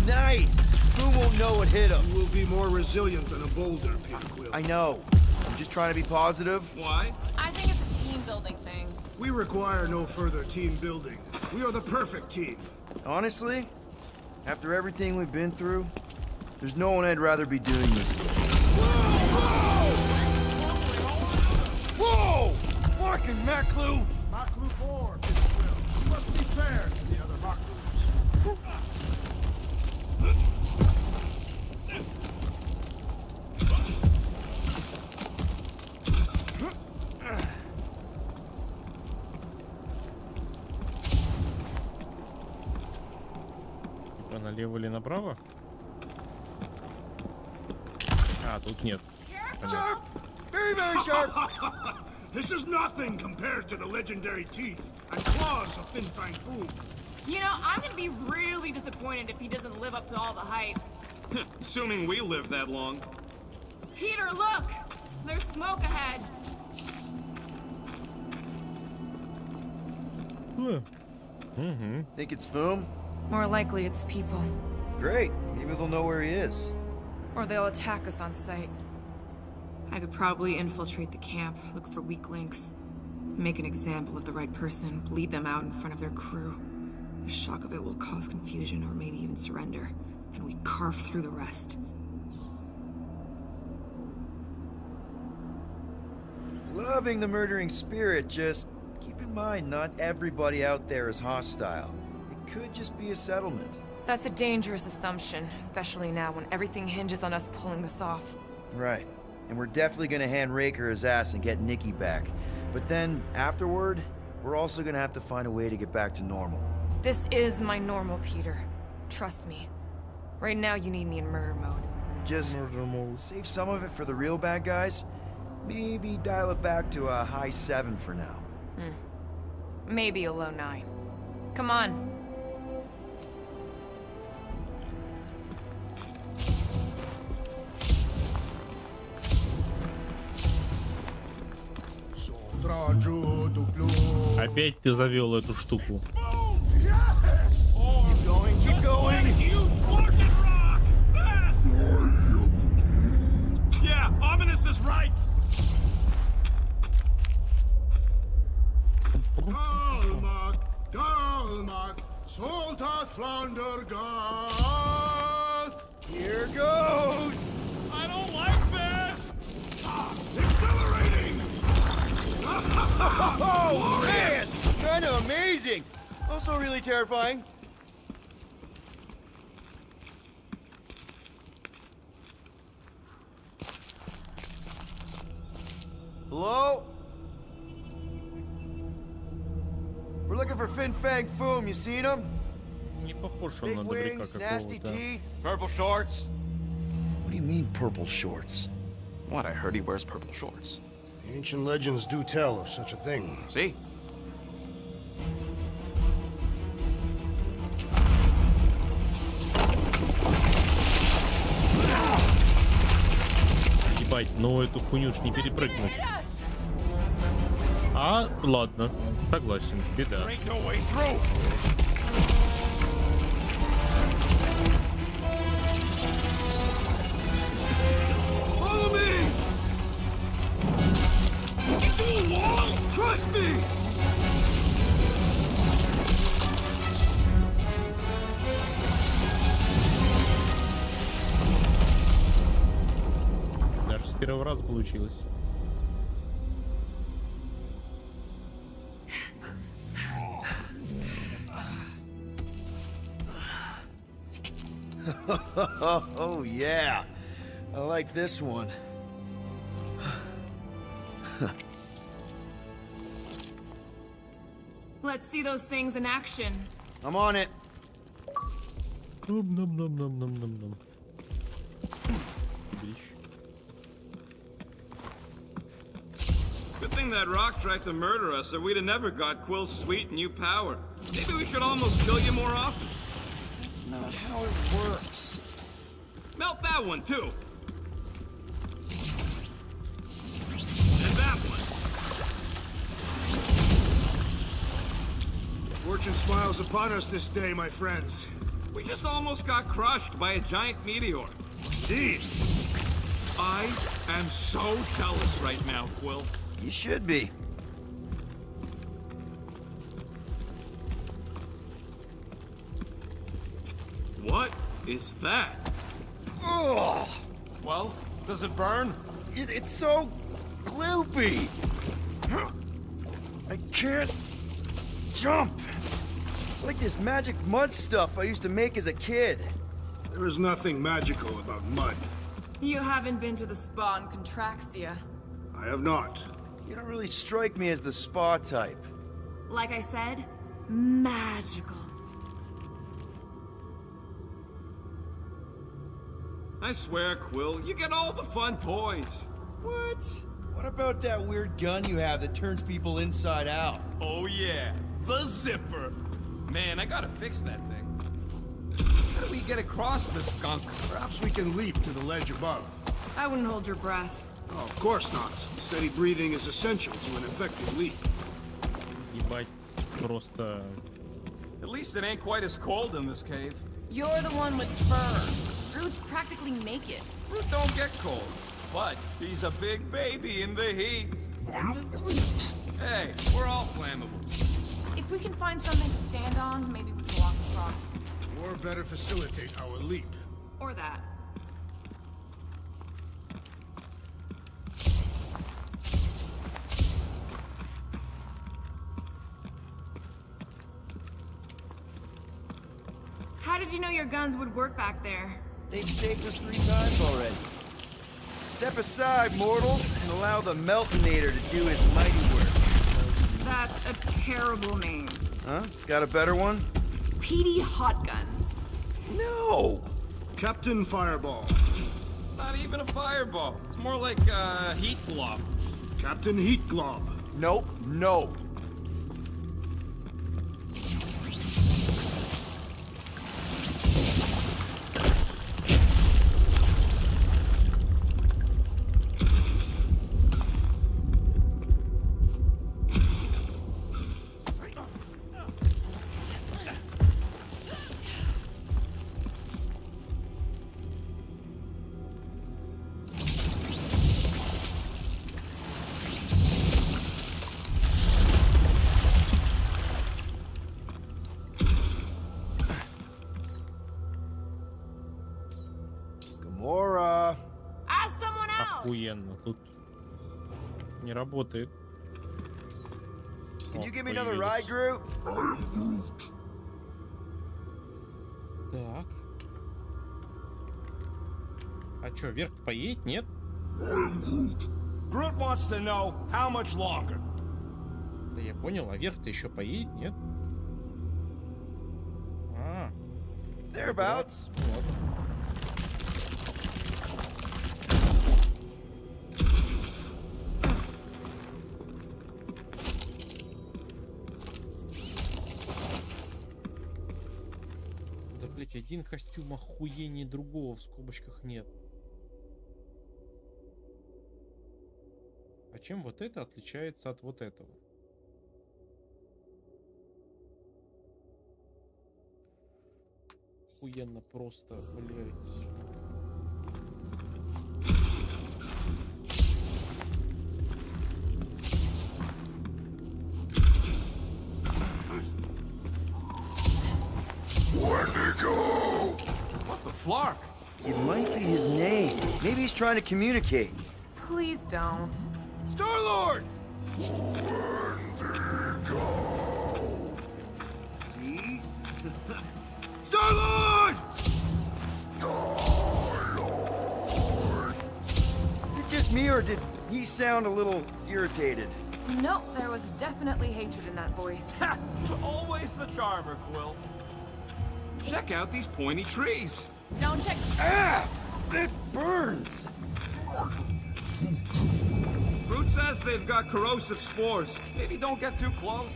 Nice! Who won't know what hit him?
You will be more resilient than a boulder, Peter Quill.
I know. I'm just trying to be positive.
Why?
I think it's a team building thing.
We require no further team building. We are the perfect team.
Honestly, after everything we've been through, there's no one I'd rather be doing this with. Whoa! Fucking Maclu!
Maklu 4, Peter Quill. You must be fair to the other Maklus.
Типа налево или направо? А, тут нет.
Sharp! Very, very sharp!
This is nothing compared to the legendary teeth and claws of Fin Fang Foom.
You know, I'm gonna be really disappointed if he doesn't live up to all the hype.
Assuming we live that long.
Peter, look! There's smoke ahead.
Think it's Foom?
More likely it's people.
Great. Maybe they'll know where he is.
Or they'll attack us on sight. I could probably infiltrate the camp, look for weak links, make an example of the right person, bleed them out in front of their crew. The shock of it will cause confusion or maybe even surrender. and we carve through the rest.
Loving the murdering spirit, just keep in mind not everybody out there is hostile. It could just be a settlement.
That's a dangerous assumption, especially now when everything hinges on us pulling this off.
Right. And we're definitely gonna hand Raker his ass and get Nikki back. But then, afterward, we're also gonna have to find a way to get back to normal.
This is my normal, Peter. Trust me. Right now, you need me in murder mode.
Just
Murder mode.
save some of it for the real bad guys. Maybe dial it back to a high 7 for now.
Maybe a low 9. Come on.
Опять ты завел эту штуку.
Keep going!
You fucking rock! Fast! Yeah, Ominous is right!
Galmak, Galmak, Soltat Flounder Gath.
Here goes!
I don't like this!
Accelerating!
Oh, man! Kind of amazing! Also really terrifying. Hello? We're looking for Fin Fang Foom. You seen him?
Не похож он
Big
на добряка
wings, nasty
какого-то.
teeth.
Purple shorts?
What do you mean, purple shorts?
What? I heard he wears purple shorts.
Ancient legends do tell of such a thing.
See?
Ебать, ну эту хуйню ж не перепрыгнуть. А, ладно, согласен, беда.
There ain't no way through!
Follow me! Into a wall! Trust me!
Даже с первого раза получилось.
Oh, yeah. I like this one.
Let's see those things in action.
I'm on it.
Ном-ном-ном-ном-ном-ном-ном. Бич.
Good thing that rock tried to murder us, or we'd have never got Quill's sweet new power. Maybe we should almost kill you more often.
That's not how it works.
Melt that one, too. And that one.
Fortune smiles upon us this day, my friends.
We just almost got crushed by a giant meteor.
Indeed.
I am so jealous right now, Quill.
You should be.
What is that?
Ugh!
Well, does it burn?
It's so gloopy. I can't jump. It's like this magic mud stuff I used to make as a kid.
There is nothing magical about mud.
You haven't been to the spa in Contraxia.
I have not.
You don't really strike me as the spa type.
Like I said, magical.
I swear, Quill, you get all the fun toys.
What? What about that weird gun you have that turns people inside out?
Oh yeah, the zipper. Man, I gotta fix that thing. How do we get across this gunk?
Perhaps we can leap to the ledge above.
I wouldn't hold your breath.
Oh, of course not. Steady breathing is essential to an effective leap.
Ебать, просто...
At least it ain't quite as cold in this cave.
You're the one with fur. Root's practically naked.
Root don't get cold, but he's a big baby in the heat. Hey, we're all flammable.
If we can find something to stand on, maybe we can walk across.
Or better facilitate our leap.
Or that. How did you know your guns would work back there?
They've saved us 3 times already. Step aside, mortals, and allow the Meltonator to do his mighty work.
That's a terrible name.
Huh? Got a better one?
PD Hot Guns.
No!
Captain Fireball.
Not even a fireball. It's more like a heat blob.
Captain Heat Glob.
Nope, no. Gamora.
Ask someone else!
Охуенно. Тут не работает.
Can
О,
you give me another
появились.
ride, Groot?
Так. А чё, вверх-то поедет, нет?
Groot wants to know how much longer.
Да я понял, а вверх-то еще поедет, нет? А,
Thereabouts.
ну ладно. Да, блять, один костюм охуеннее другого в скобочках нет. А чем вот это отличается от вот этого? Охуенно просто, блять.
What the flark?
It might be his name. Maybe he's trying to communicate.
Please don't.
Star-Lord!
See?
Star-Lord!
Is it just me, or did he sound a little irritated?
No, there was definitely hatred in that voice.
Always the charmer, Quill.
Check out these pointy trees.
Don't check.
Ah! It burns!
Fruit says they've got corrosive spores.
Maybe don't get too close.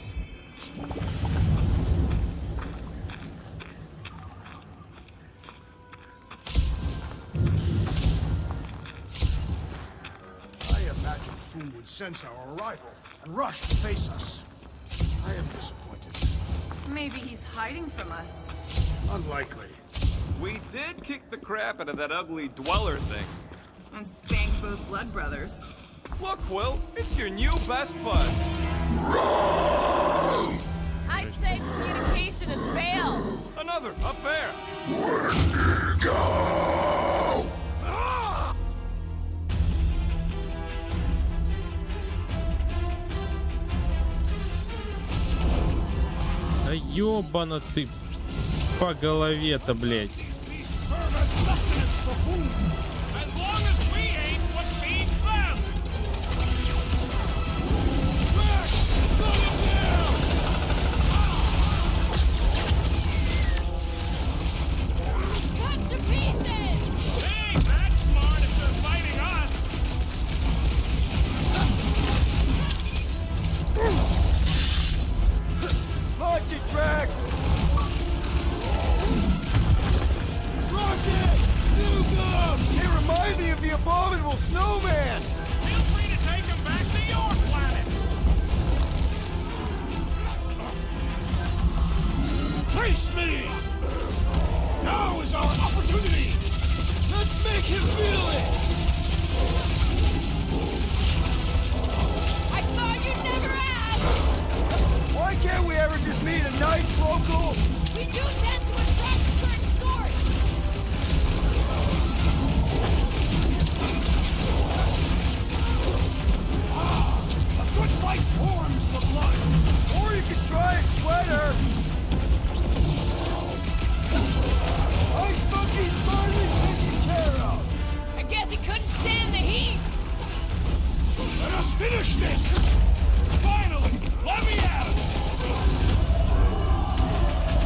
I imagined Foom would sense our arrival and rush to face us. I am disappointed.
Maybe he's hiding from us.
Unlikely.
We did kick the crap out of that ugly dweller thing.
And spank both blood brothers.
Look, Will, it's your new best bud.
I'd say communication has failed.
Another, up there.
Да ёбана ты по голове-то, блядь.
Serve as sustenance for food. As long as we ain't what feeds them. Max, slow it down.
Cut to pieces!
They ain't that smart if they're fighting us.
Launch it, Drax!
Rocket! Nuke!
They remind me of the abominable snowman!
Feel free to take them back to your planet. Face me! Now is our opportunity! Let's make him feel it!
I thought you'd never ask!
Why can't we ever just meet a nice local?
We do tend to attract
blood.
Or you could try a sweater. Ice monkey's finally taken care of.
I guess he couldn't stand the heat.
Let us finish this! Finally! Let me out!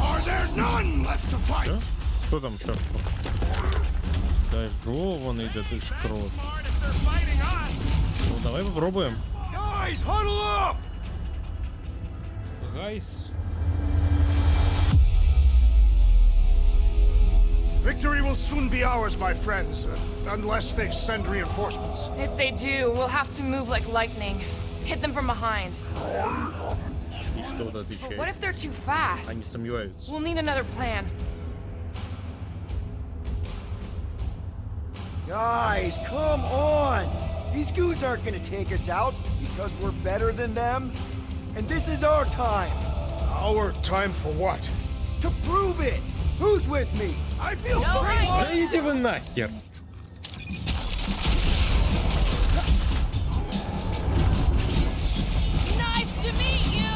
Are there none left to fight?
Что? Кто там еще? Дожеванный, да ты ж крот.
Smart if they're fighting us!
Ну давай попробуем.
Guys, huddle up!
Гайс.
Victory will soon be ours, my friends, unless they send reinforcements.
If they do, we'll have to move like lightning. Hit them from behind.
И что-то
But what
отвечает.
if they're too
Они
fast?
сомневаются.
We'll need another plan.
Guys, come on! These goons aren't gonna take us out because we're better than them. And this is our time.
Our time for what?
To prove it! Who's with me?
I feel
No,
strange.
Да иди вы нахер.
Nice to meet you.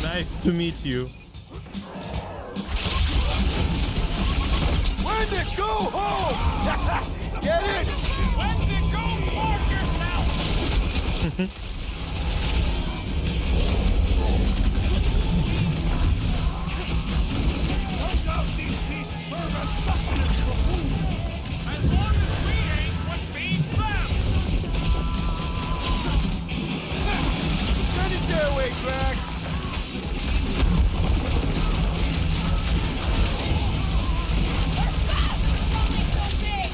Nice to meet you.
When to go home! Get it?
When to go park yourself!
No doubt these beasts serve as sustenance for food.
As long as we ain't what feeds them!
Send it their way, Drax!
Only so big.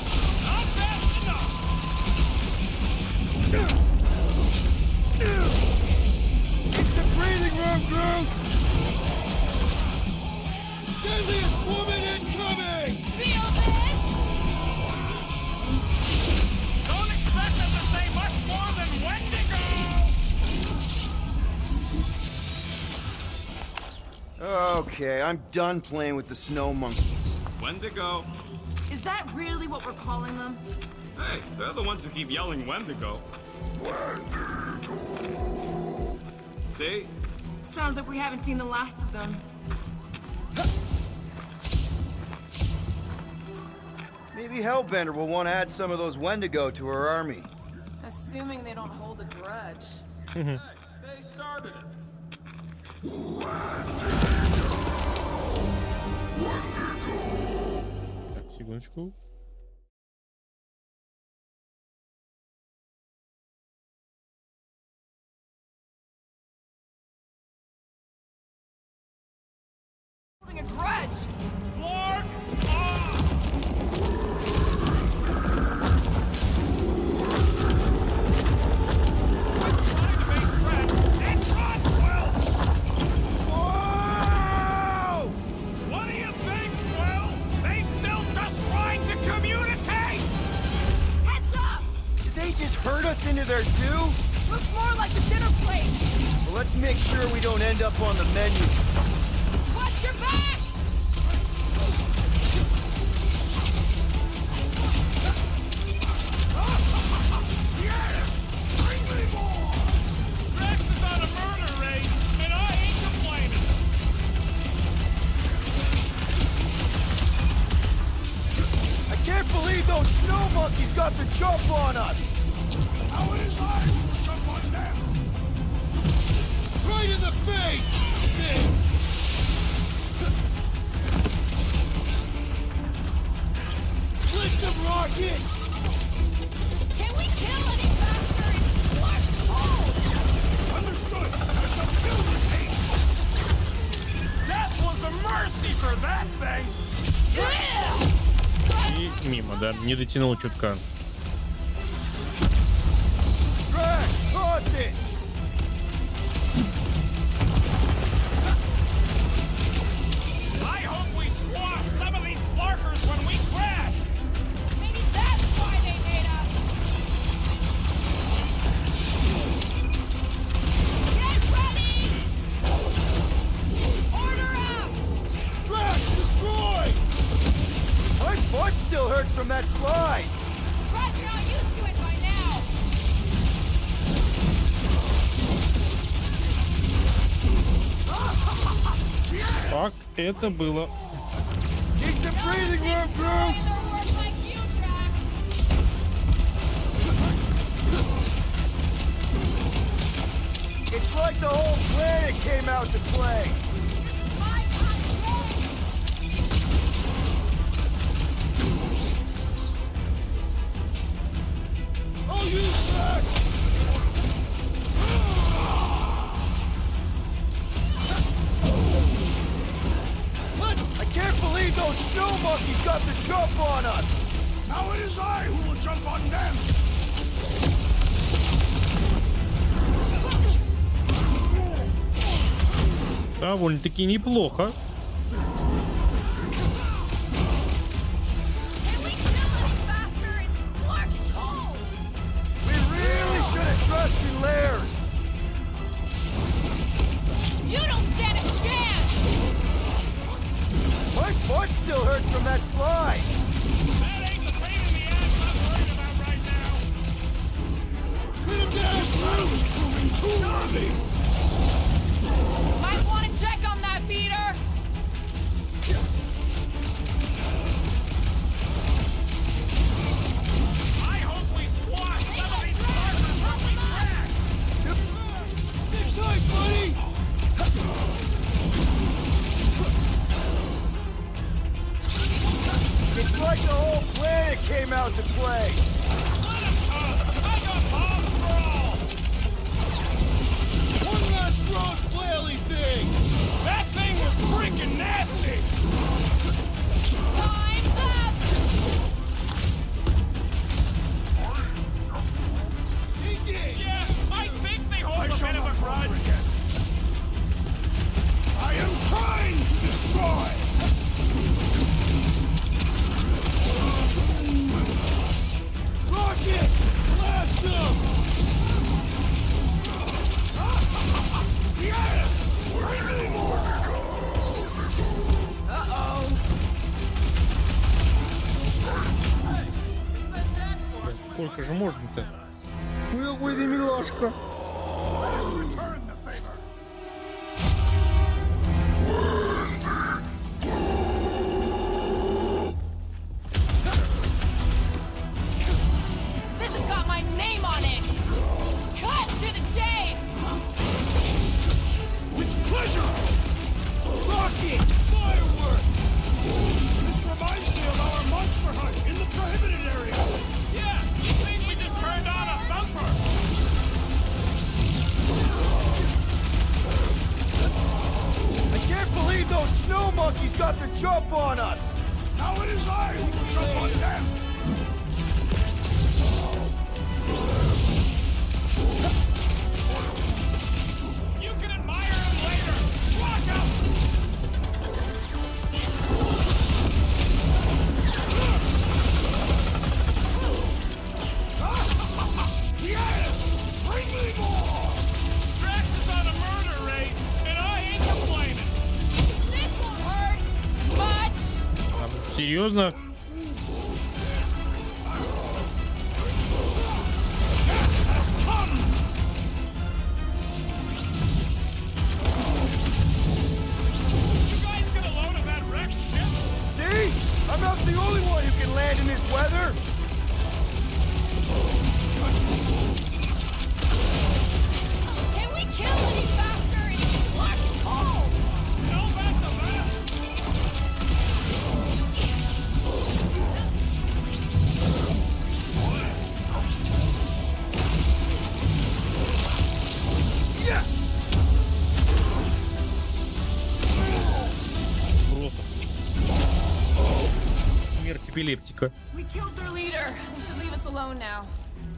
Not fast enough!
It's a breathing room, Groot! Deadliest woman incoming!
Feel this?
Don't expect them to say much more than Wendigo!
Okay, I'm done playing with the snow monkeys.
Wendigo.
Is that really what we're calling them?
Hey, they're the ones who keep yelling Wendigo. See?
Sounds like we haven't seen the last of them.
Maybe Hellbender will want to add some of those Wendigo to her army.
Assuming they don't hold a grudge.
Hey, they started it.
Так, секундочку.
Holding a grudge!
Flark! Ah! Trying to make friends and Roswell!
Whoa!
What do you think, Will? They still just trying to communicate!
Heads up!
Did they just herd us into their zoo?
Looks more like the dinner plate!
Well, let's make sure we don't end up on the menu.
Watch your back.
Yes! Bring me more! Drax is on a murder race, and I ain't complaining.
I can't believe those snow monkeys got the jump on us!
How it is I will jump on them.
Right in the face! Lift them, Rocket!
Can we kill any faster? It's Clark cold.
Understood. I shall kill this haste.
Death was a mercy for that thing!
И мимо, да. Не дотянул чутка.
Drax, toss it!
I hope we squash some of these flarkers when we crash!
Maybe that's why they made us. Get ready. Order up.
Drax, destroy! My butt still hurts from that slide!
Surprised you're not used to it by now.
Так, это было.
Need some breathing room, Groot!
Either work like you, Drax.
It's like the whole planet came out to play.
My God,
Oh, you Drax!
I can't believe those snow monkeys got the jump on us.
Now it is I who will jump on them!
Довольно-таки неплохо.
can we kill any faster? It's dark and cold.
We really should have trusted Lairs.
You don't stand a chance.
My butt still hurts from that slide.
That ain't the pain in the ass I'm worried about right now! This battle is proving too worthy!
Might want to check on that beater.
I hope we squash some of these farmers when we crack! Sit tight, buddy!
It's like the whole planet came out to play.
Let him come! I got bombs for all! One last gross flaily thing! That thing was freaking nasty!
Time's up.
Yeah, I think they hold a bit of a grudge. I am trying to destroy! Rocket! Blast them! Yes! Really more!
Сколько же можно-то? Ой, какой ты милашка.
Return the favor!
This has got my name on it. Cut to the chase.
With pleasure! Rocket! Fireworks! This reminds me of our monster hunt in the prohibited area! Yeah, you think we just turned on a thumper?
I can't believe those snow monkeys got the jump on us.
Now it is I who will jump on them! You can admire him later! Walk out! Yes! Bring me more! Drax is on a murder rate, and I ain't complaining!
This won't hurt much.
Серьезно?
Has come! You guys get a load of that wrecked ship?
See? I'm not the only one who can land in this weather.
Can we kill any faster? It's dark and cold.
No, that's the best!
Yeah.
Просто. Смерть эпилептика.
We killed their leader. They should leave us alone now.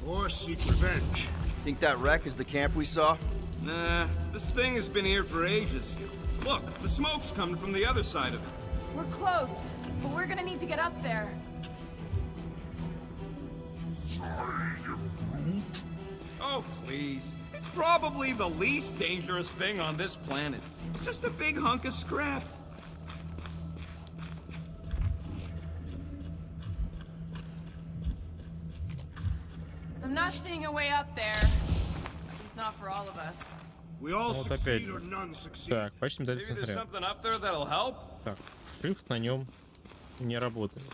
Or seek revenge.
Think that wreck is the camp we saw?
Nah, this thing has been here for ages. Look, the smoke's coming from the other side of it.
We're close, but we're gonna need to get up there.
Oh, please. It's probably the least dangerous thing on this planet. It's just a big hunk of scrap.
I'm not seeing a way up there. At least not for all of us.
We all
Вот опять
succeed
же.
or none succeed.
Так, почти
Maybe there's
смотря.
something up there that'll help.
Так, шрифт на нем не работает.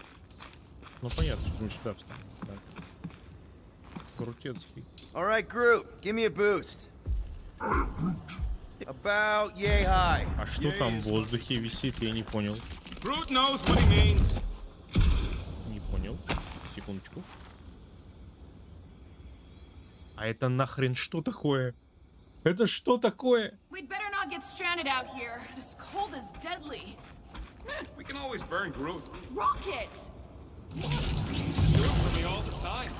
Ну понятно, что не сюда встал. Так. Крутецкий.
All right, Groot, give me a boost. About yay high.
А что там в воздухе висит, я не понял.
Groot knows what he means.
Не понял. Секундочку. А это нахрен что такое? Это что такое?
We'd better not get stranded out here. This cold is deadly.
We can always burn Groot.
Rocket!
Do it for me all the time.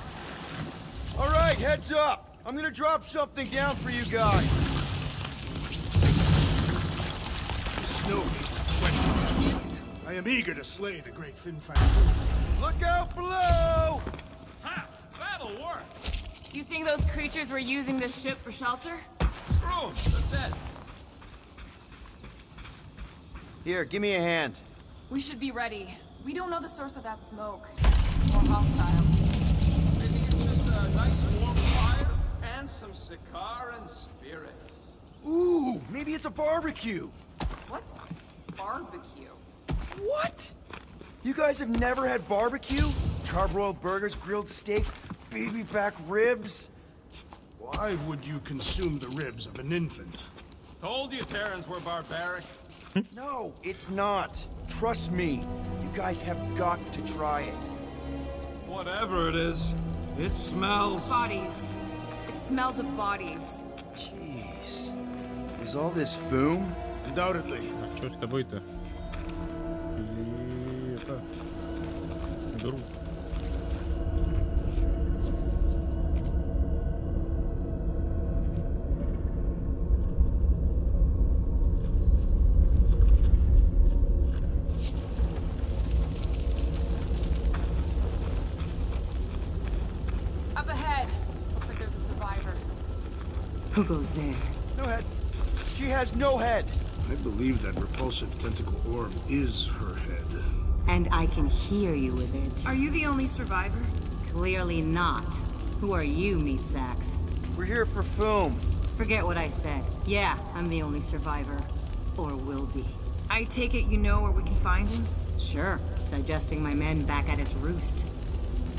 All right, heads up. I'm gonna drop something down for you guys.
The snow beast is quite appetite. I am eager to slay the great Fin Fang.
Look out below!
Ha! That'll work.
You think those creatures were using this ship for shelter?
Screw 'em. They're dead.
Here, give me a hand.
We should be ready. We don't know the source of that smoke. Or hostiles.
Maybe it's just a nice warm fire and some Sakaar and spirits.
Ooh, maybe it's a barbecue.
What's barbecue?
What? You guys have never had barbecue? Charbroiled burgers, grilled steaks, baby back ribs?
Why would you consume the ribs of an infant?
Told you Terrans were barbaric.
No, it's not. Trust me. You guys have got to try it.
Whatever it is, it smells.
Bodies. It smells of bodies.
Jeez. Is all this foom?
Undoubtedly.
А что с тобой-то? И это... Груд.
Up ahead. Looks like there's a survivor.
Who goes there?
No head. She has no head.
I believe that repulsive tentacle orb is her head.
And I can hear you with it.
Are you the only survivor?
Clearly not. Who are you, meat sacks?
We're here for foom.
Forget what I said. Yeah, I'm the only survivor. Or will be.
I take it you know where we can find him?
Sure, digesting my men back at his roost.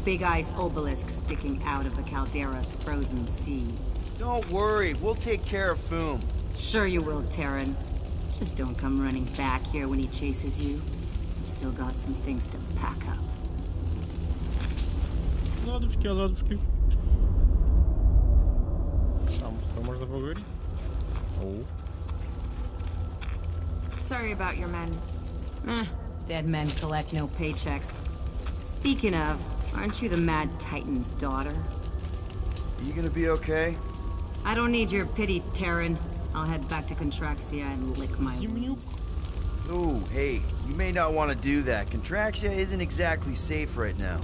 Big Eye's obelisk sticking out of the caldera's frozen sea.
Don't worry, we'll take care of foom.
Sure you will, Terran. Just don't come running back here when he chases you. Still got some things to pack up.
Ладушки, ладушки. Там что можно поговорить? Оу.
Sorry about your men.
Dead men collect no paychecks. Speaking of, aren't you the Mad Titan's daughter?
Are you gonna be okay?
I don't need your pity, Terran. I'll head back to Contraxia and lick my wounds.
Ooh, hey, you may not want to do that. Contraxia isn't exactly safe right now.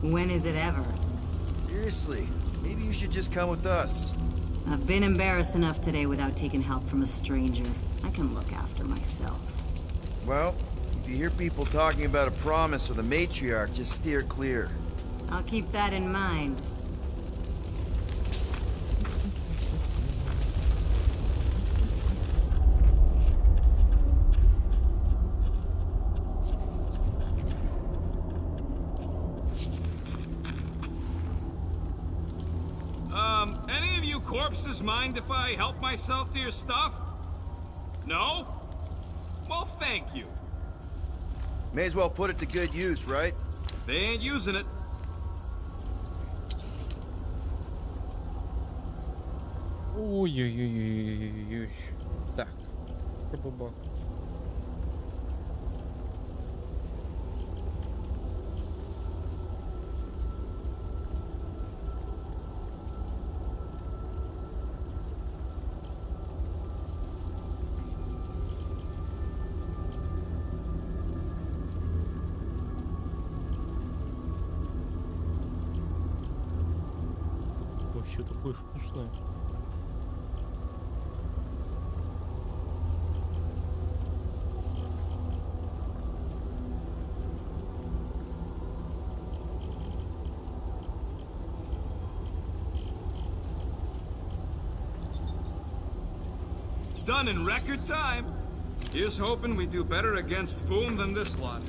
When is it ever?
Seriously, maybe you should just come with us.
I've been embarrassed enough today without taking help from a stranger. I can look after myself.
Well, if you hear people talking about a promise with a matriarch, just steer clear.
I'll keep that in mind.
Any of you corpses mind if I help myself to your stuff? No? Well, thank you.
May as well put it to good use, right?
They ain't using it.
Ой-ой-ой-ой-ой-ой. Так. Баба. Вообще такое вкусное.
done in record time. Here's hoping we do better against Foom than this lot.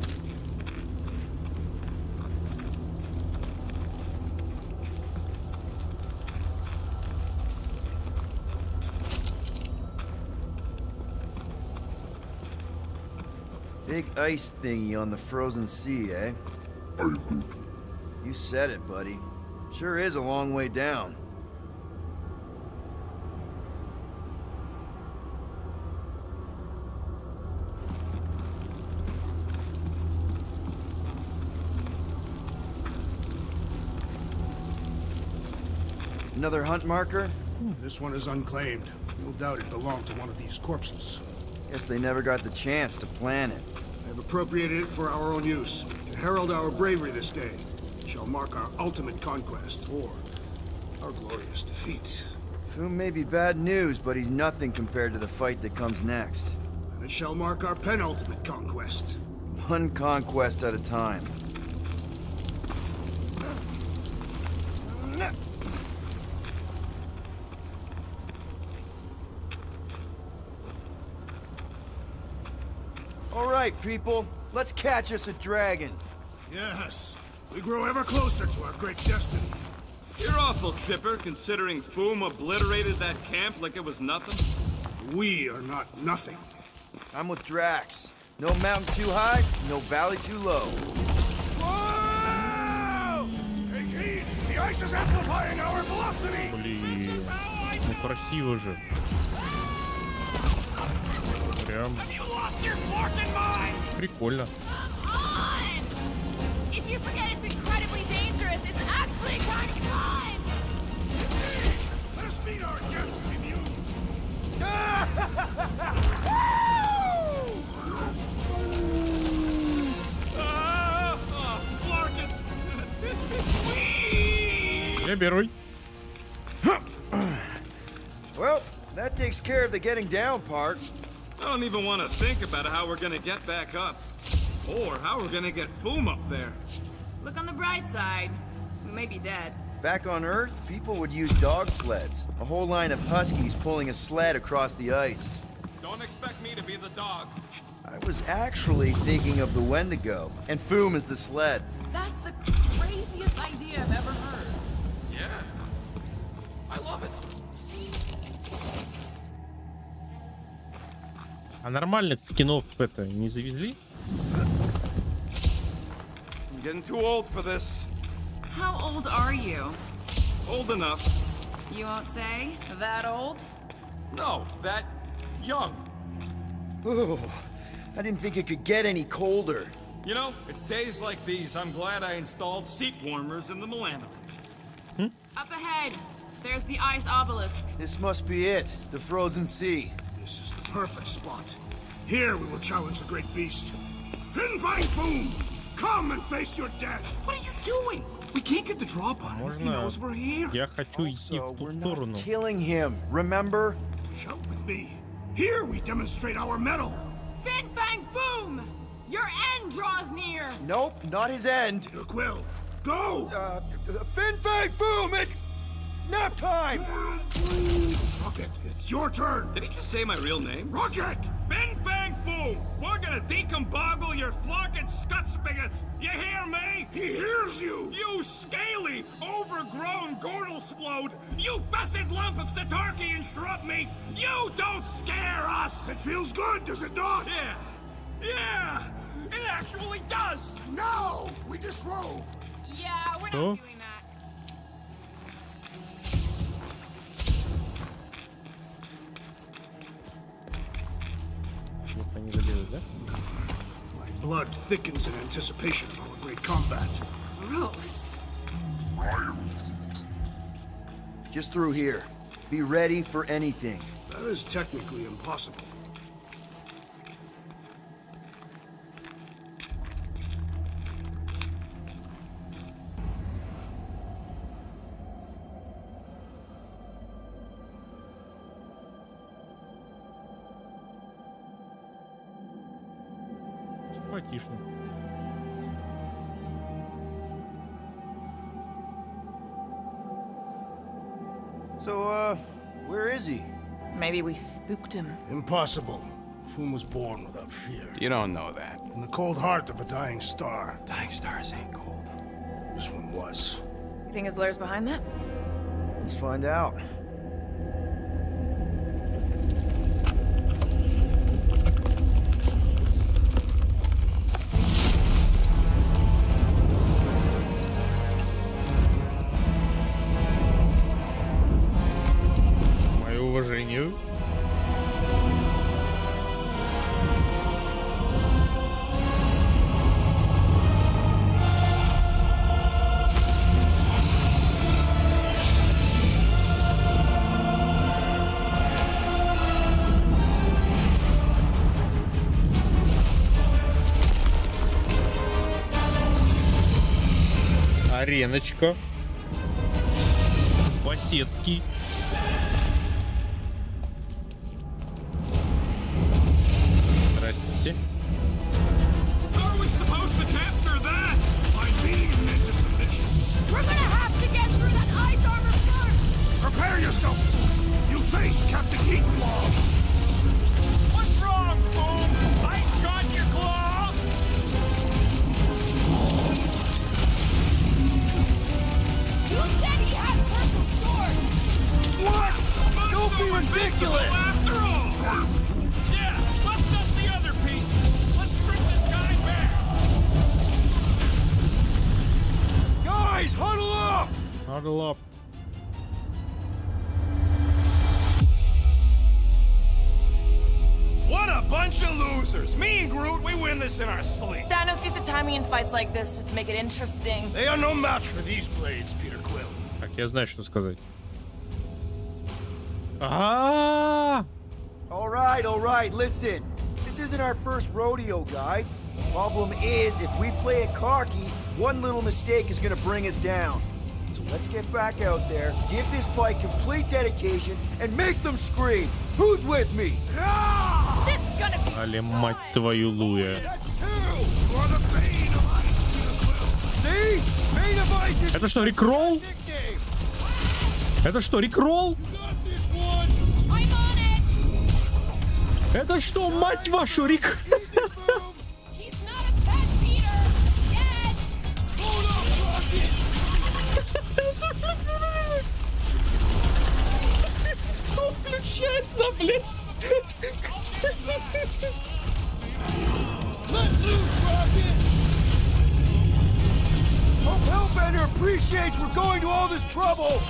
Big ice thingy on the frozen sea, eh? You said it, buddy. Sure is a long way down. Another hunt marker?
This one is unclaimed. No doubt it belonged to one of these corpses.
Guess they never got the chance to plan it.
I've appropriated it for our own use, to herald our bravery this day. It shall mark our ultimate conquest, or our glorious defeat.
Foom may be bad news, but he's nothing compared to the fight that comes next.
And it shall mark our penultimate conquest.
One conquest at a time. All right, people. Let's catch us a dragon.
Yes, we grow ever closer to our great destiny.
You're awful chipper, considering Foom obliterated that camp like it was nothing.
We are not nothing.
I'm with Drax. No mountain too high, no valley too low.
Whoa! Take heed! The ice is amplifying our velocity!
Блин, ну красиво же. Прям
Have you lost your forking mind?
прикольно.
On! If you forget it's incredibly dangerous, it's actually kind of fun!
Let us meet our guest reviews!
Я беру.
Well, that takes care of the getting down part.
I don't even want to think about how we're gonna get back up. Or how we're gonna get Foom up there.
Look on the bright side. We may be dead.
Back on Earth, people would use dog sleds. A whole line of huskies pulling a sled across the ice.
Don't expect me to be the dog.
I was actually thinking of the Wendigo, and Foom is the sled.
That's the craziest idea I've ever heard.
Yeah. I love it.
А нормальных скинов это не завезли?
I'm getting too old for this.
How old are you?
Old enough.
You won't say? That old?
No, that young.
Ooh, I didn't think it could get any colder.
You know, it's days like these I'm glad I installed seat warmers in the Milano.
Up ahead. There's the ice obelisk.
This must be it, the frozen sea.
This is the perfect spot. Here we will challenge the great beast. Fin Fang Foom! Come and face your death!
What are you doing? We can't get the drop on him if he
Можно
knows we're here.
я хочу идти
So
в ту
we're
сторону.
not killing him, remember?
Shout with me. Here we demonstrate our mettle.
Fin Fang Foom! Your end draws near!
Nope, not his end.
Your quill. Go!
Fin Fang Foom, it's nap time!
Rocket, it's your turn.
Did he just say my real name?
Rocket!
Fin Fang Foom! We're gonna decomboggle your flunking scut spigots! You hear me?
He hears you!
You scaly, overgrown gordlesplode! You fessed lump of Satarki and shrub meat! You don't scare us!
It feels good, does it not?
Yeah! Yeah! It actually does!
Now we disrobe.
Yeah, we're
Что?
not doing that.
Вот они залезут, да?
My blood thickens in anticipation of our great combat.
Gross.
Just through here. Be ready for anything.
That is technically impossible.
Симпатично.
So, where is he?
Maybe we spooked him.
Impossible. Foom was born without fear.
You don't know that.
In the cold heart of a dying star.
Dying stars ain't cold.
This one was.
You think his lair's behind that?
Let's find out.
Мое уважение. Ареночка. Басецкий. Здрасте.
How are we supposed to capture that? By beating him into submission.
We're gonna have to get through that ice armor first!
Prepare yourself! You face Captain Heatclaw!
What's wrong, Boom? Ice got your claw?
You said he had purple shorts!
What? Don't be ridiculous! After all! Yeah, let's dust the other piece. Let's bring this guy back.
Guys, huddle up!
Huddle up.
What a bunch of losers! Me and Groot, we win this in our sleep.
Thanos used to tie me in fights like this just to make it interesting.
They are no match for these blades, Peter Quill.
Так, я знаю, что сказать. А!
All right, listen. This isn't our first rodeo, guy. Problem is, if we play it cocky, one little mistake is gonna bring us down. So let's get back out there, give this fight complete dedication, and make them scream. Who's with me?
This is gonna be
Але мать твою, Луя.
That's two! For the Bane of Ice, Peter Quill. See? Bane of Ice is
Это что, рекролл?
nickname.
Это что, рекролл?
I'm on it!
Это что, мать вашу, рек...
He's not a pet beater! Yet!
Что включается, блядь?
Hope Hellbender appreciates we're going to all this trouble.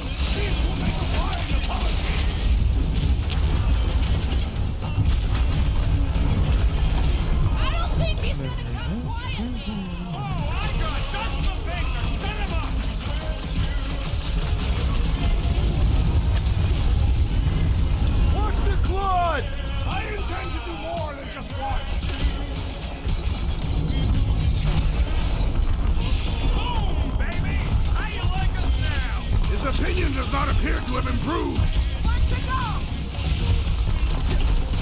I don't think he's gonna come quietly!
Oh, I got just the thing to set him up.
Watch the claws!
I intend to do more than just watch.
Boom, baby! How you like us now?
His opinion does not appear to have improved.
Let's go!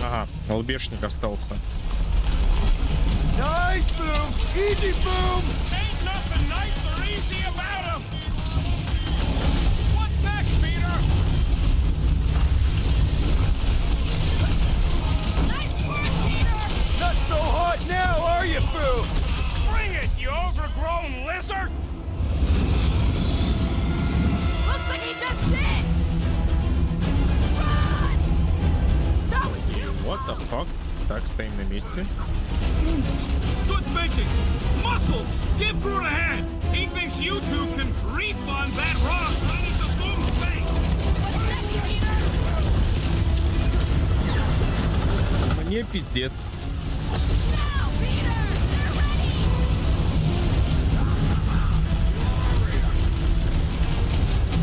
Ага, лбешник остался.
Nice, Boom! Easy, Boom!
Ain't nothing nice or easy about him. What's next, Peter?
Nice work, Peter!
Not so hot now, are you, Boom?
Bring it, you overgrown lizard!
Looks like he just did! Run! That was too
What the fuck? Так, стоим на месте.
Good thinking. Muscles! Give Groot a hand. He thinks you two can refund that rock right into Spoon's face.
What's next, Peter?
Мне пиздец.
Now, Peter! They're ready!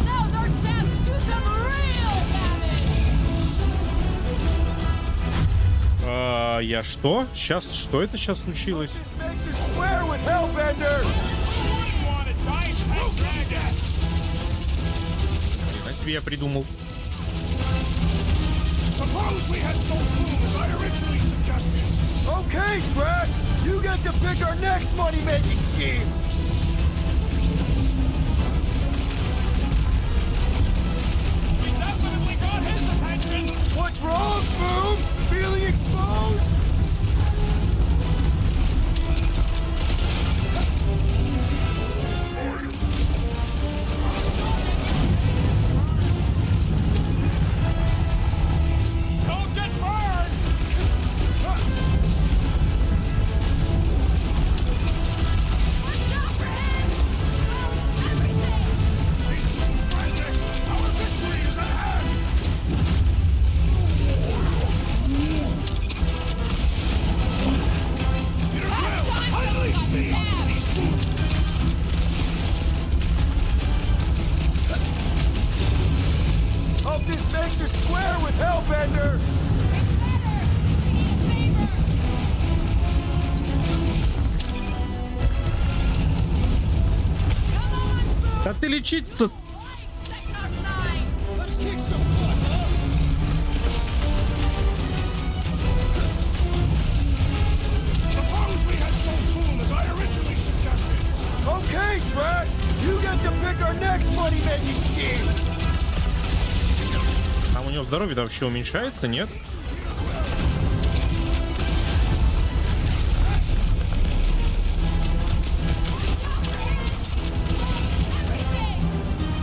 Now's our chance to do some real damage!
Я что? Сейчас, что это сейчас случилось?
This makes us square with Hellbender!
Who wouldn't want a giant pet dragon?
На себе я придумал.
Suppose we had sold Boom as I originally suggested.
Okay, Drax! You get to pick our next money-making scheme!
We definitely got his attention.
What's wrong, Boom? Feeling exposed?
Don't get burned!
Watch out for him! Oh, everything!
These fools friendly! Our victory is at hand! Peter Quill, unleash me onto these fools!
Hope this makes us square with Hellbender!
It's better! We need a favor! Come on, Boom!
Да ты лечиться...
Like Sector 9!
Let's kick some butt, huh? Suppose we had some fool as I originally suggested.
Okay, Drax! You get to pick our next money-making scheme!
Там у него здоровье вообще уменьшается, нет?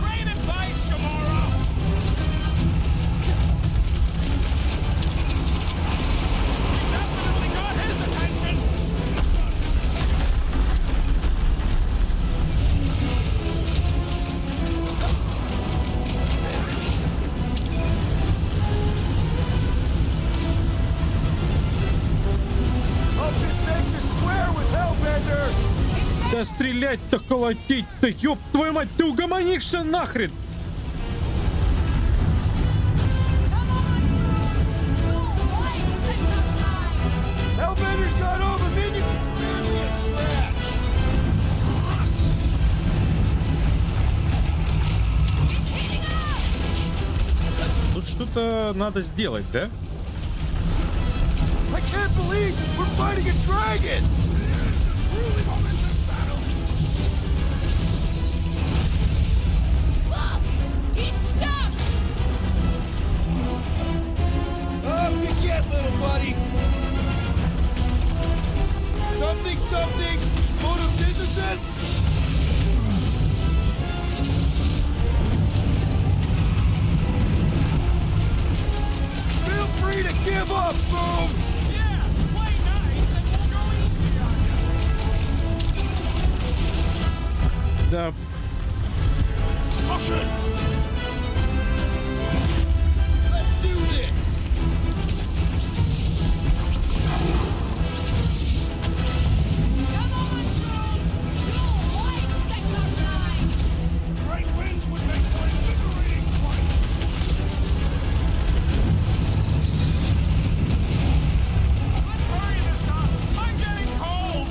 Rain and dice, Gamora! Definitely got his attention!
Hope this makes us square with Hellbender!
Да стрелять-то, колотить-то, ёб твою мать, ты угомонишься нахрен!
Come on, Boom! Like Sector 9!
Hellbender's got all the minions! Barely a scratch!
It's heating up!
Тут что-то надо сделать, да?
I can't believe we're fighting a dragon!
Truly momentous battle!
Look! He's stuck!
Up you get, little buddy! Something, something! Photosynthesis? Feel free to give up, Boom!
Yeah, play nice and we'll go easy on you.
Да.
Caution! Let's do this!
Come on, Boom! Like Sector 9!
Great winds would make for invigorating fight! Let's hurry this up! I'm getting cold!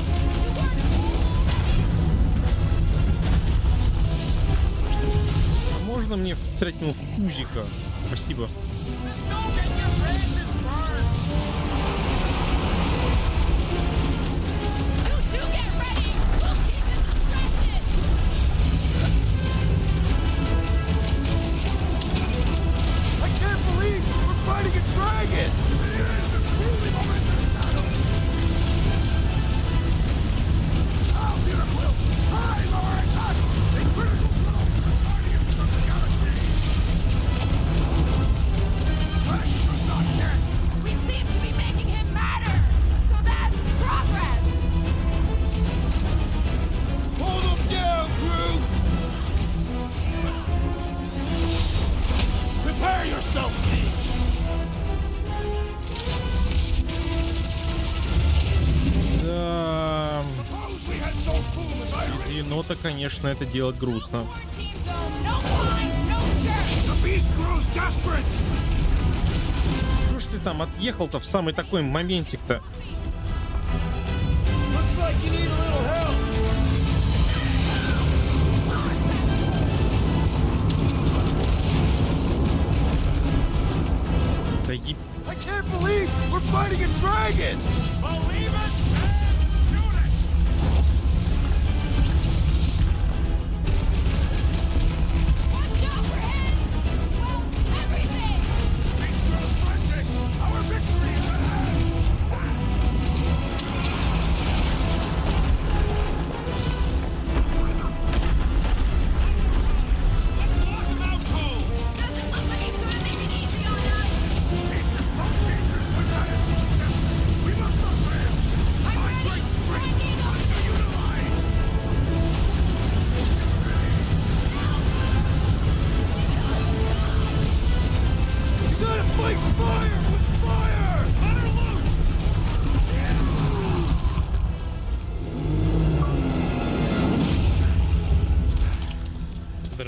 Можно мне встретил в пузика? Спасибо.
Just don't get your branches burned!
You two get ready! We'll keep him distracted!
I can't believe we're fighting a dragon!
It is a truly momentous battle! Oh, Peter Quill! High, lower attack! A critical blow for the Guardians of the Galaxy! Flash was not dead!
We seem to be making him madder! So that's progress!
Hold him down, Groot!
Prepare yourself, Lee!
Да.
Suppose we had so fool as I originally...
Енота, конечно, это делать грустно.
Team zone, no pine, no shirt!
The beast grows desperate!
Что ж ты там отъехал-то в самый такой моментик-то?
Looks like you need a little help!
Да еб...
I can't believe we're fighting a dragon!
Believe it and shoot it!
Watch out for him! Well, everything!
Beast grows frantic!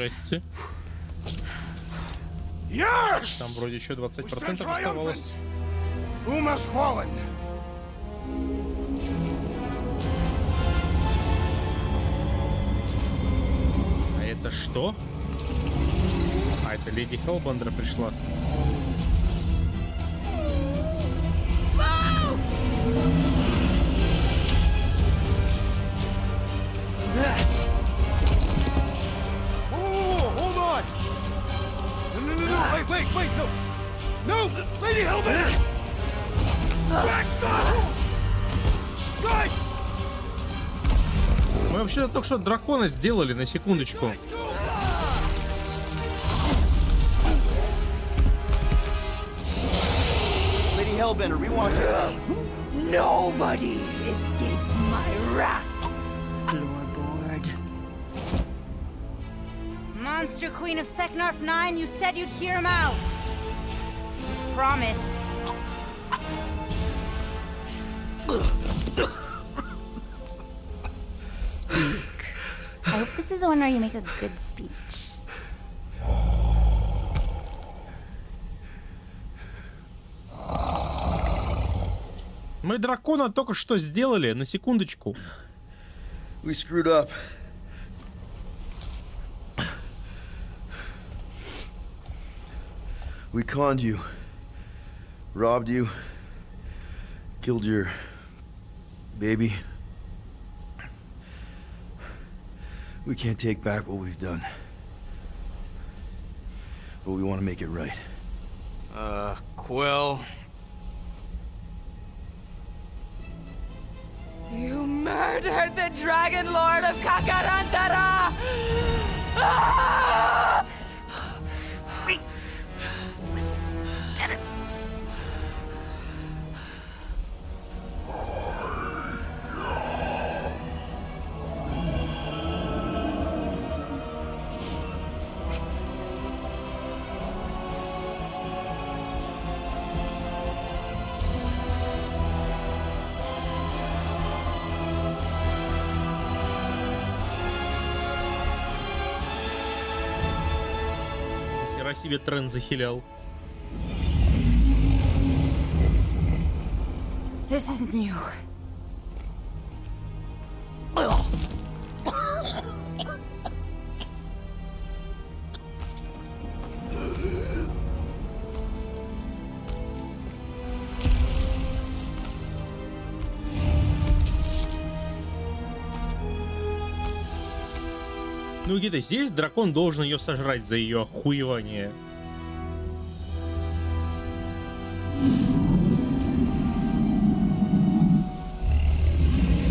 Здрасте.
Yes!
Там вроде еще
We stand
20%
triumphant.
оставалось.
Foom has fallen.
А это что? А, это леди Хеллбендер пришла.
Whoa, hold on! No, wait, no! No! Lady Hellbender! Jack, stop! Guys!
Мы вообще только что дракона сделали, на секундочку.
Lady Hellbender, we want to...
Nobody escapes my wrath. Floorboard.
Monster Queen of Seknarf 9, you said you'd hear him out. You promised.
Speak. I hope this is the one where you make a good speech.
Мы дракона только что сделали, на секундочку.
We screwed up. We conned you. Robbed you. Killed your... baby. We can't take back what we've done. But we want to make it right.
Quill.
You murdered the Dragon Lord of Kakarantara! Ah!
Хера себе тренд захилял.
This isn't you.
Ну где-то здесь дракон должен ее сожрать за ее охуевание.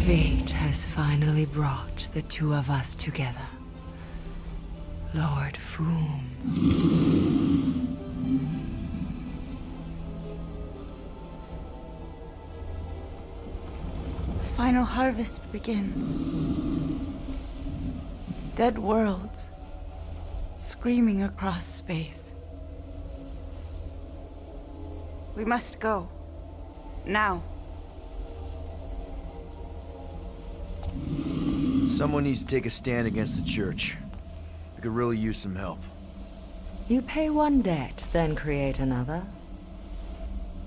Fate has finally brought the two of us together. Lord Foom.
The final harvest begins. Dead worlds, screaming across space. We must go. Now.
Someone needs to take a stand against the church. We could really use some help.
You pay one debt, then create another.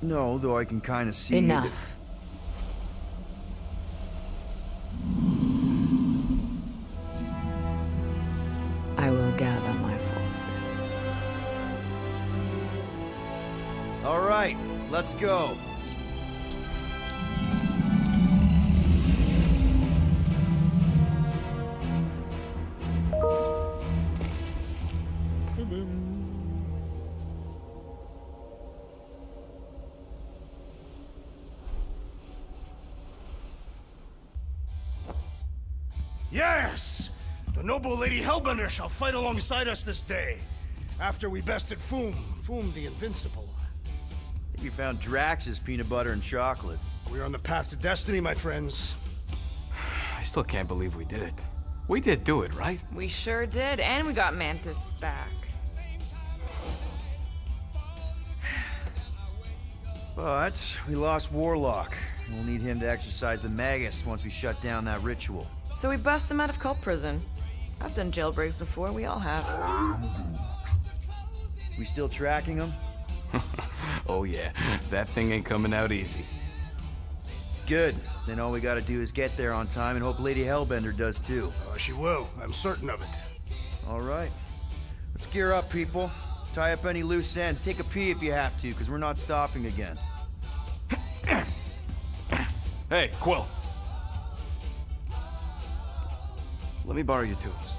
No, though I can kind of see...
Enough. I will gather my forces.
All right, let's go.
Yes! The noble Lady Hellbender shall fight alongside us this day. After we bested Foom the Invincible.
I think we found Drax's peanut butter and chocolate.
We are on the path to destiny, my friends.
I still can't believe we did it. We did do it, right?
We sure did, and we got Mantis back.
But we lost Warlock. We'll need him to exercise the Magus once we shut down that ritual.
So we bust him out of cult prison. I've done jailbreaks before, we all have.
We still tracking him?
Oh yeah, that thing ain't coming out easy.
Good. Then all we gotta do is get there on time and hope Lady Hellbender does too.
She will. I'm certain of it.
All right. Let's gear up, people. Tie up any loose ends. Take a pee if you have to, because we're not stopping again.
Hey, Quill. Let me borrow your tools.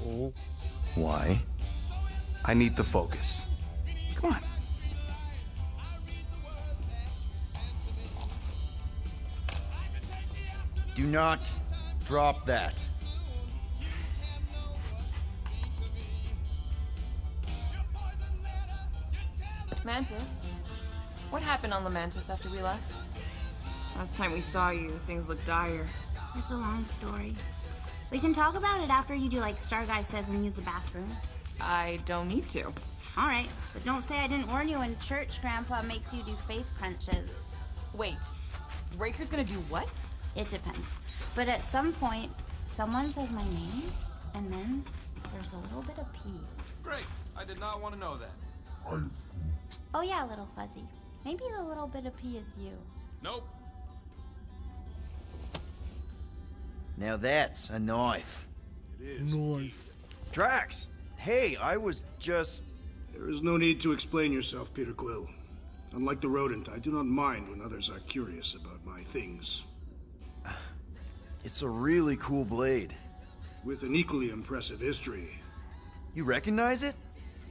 Oh.
Why?
I need to focus. Come on.
Do not drop that.
Mantis? What happened on the Mantis after we left? Last time we saw you, things looked dire.
It's a long story. We can talk about it after you do like Star Guy says and use the bathroom.
I don't need to.
All right, but don't say I didn't warn you in church Grandpa makes you do faith crunches.
Wait, Raker's gonna do what?
It depends. But at some point, someone says my name, and then there's a little bit of pee.
Great. I did not want to know that.
Oh yeah, little fuzzy. Maybe the little bit of pee is you.
Nope.
Now that's a knife.
It is.
Nice.
Drax! Hey, I was just...
There is no need to explain yourself, Peter Quill. Unlike the rodent, I do not mind when others are curious about my things.
It's a really cool blade.
With an equally impressive history.
You recognize it?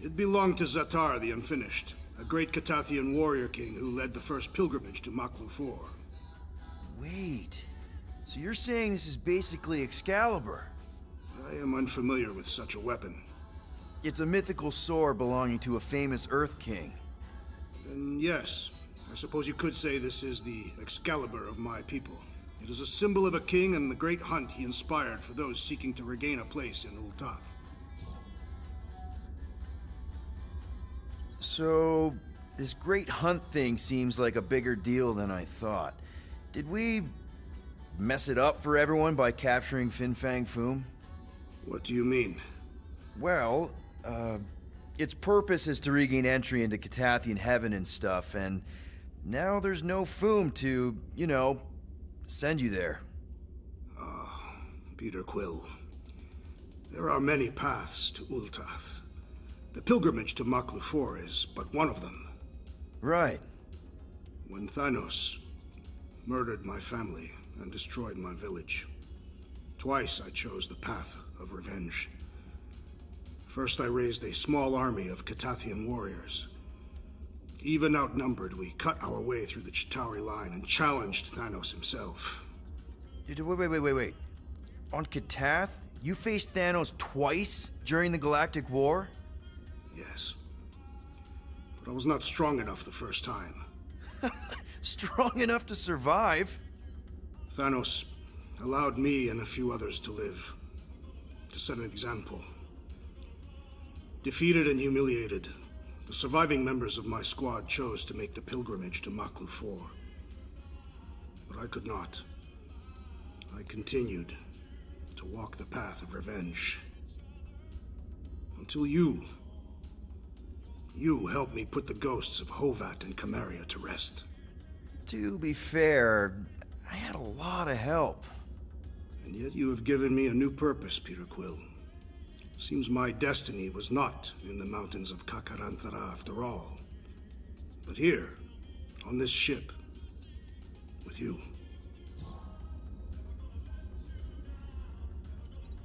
It belonged to Zatar the Unfinished, a great Catathian warrior king who led the first pilgrimage to Maklu 4.
Wait. So you're saying this is basically Excalibur?
I am unfamiliar with such a weapon.
It's a mythical sword belonging to a famous Earth King.
And yes, I suppose you could say this is the Excalibur of my people. It is a symbol of a king and the great hunt he inspired for those seeking to regain a place in Ultath.
So, this great hunt thing seems like a bigger deal than I thought. Did we mess it up for everyone by capturing Fin Fang Foom?
What do you mean?
Well, its purpose is to regain entry into Catathian heaven and stuff, and now there's no Foom to, send you there.
Peter Quill. There are many paths to Ultath. The pilgrimage to Maklu 4 is but one of them.
Right.
When Thanos murdered my family and destroyed my village, twice I chose the path of revenge. First, I raised a small army of Catathian warriors. Even outnumbered, we cut our way through the Chitauri line and challenged Thanos himself.
Wait. On Catath, you faced Thanos twice during the Galactic War?
Yes. But I was not strong enough the first time.
Strong enough to survive?
Thanos allowed me and a few others to live, to set an example. Defeated and humiliated, the surviving members of my squad chose to make the pilgrimage to Maklu 4. But I could not. I continued to walk the path of revenge. Until you helped me put the ghosts of Hovat and Camaria to rest.
To be fair, I had a lot of help.
And yet you have given me a new purpose, Peter Quill. Seems my destiny was not in the mountains of Kakarantara after all, but here, on this ship, with you.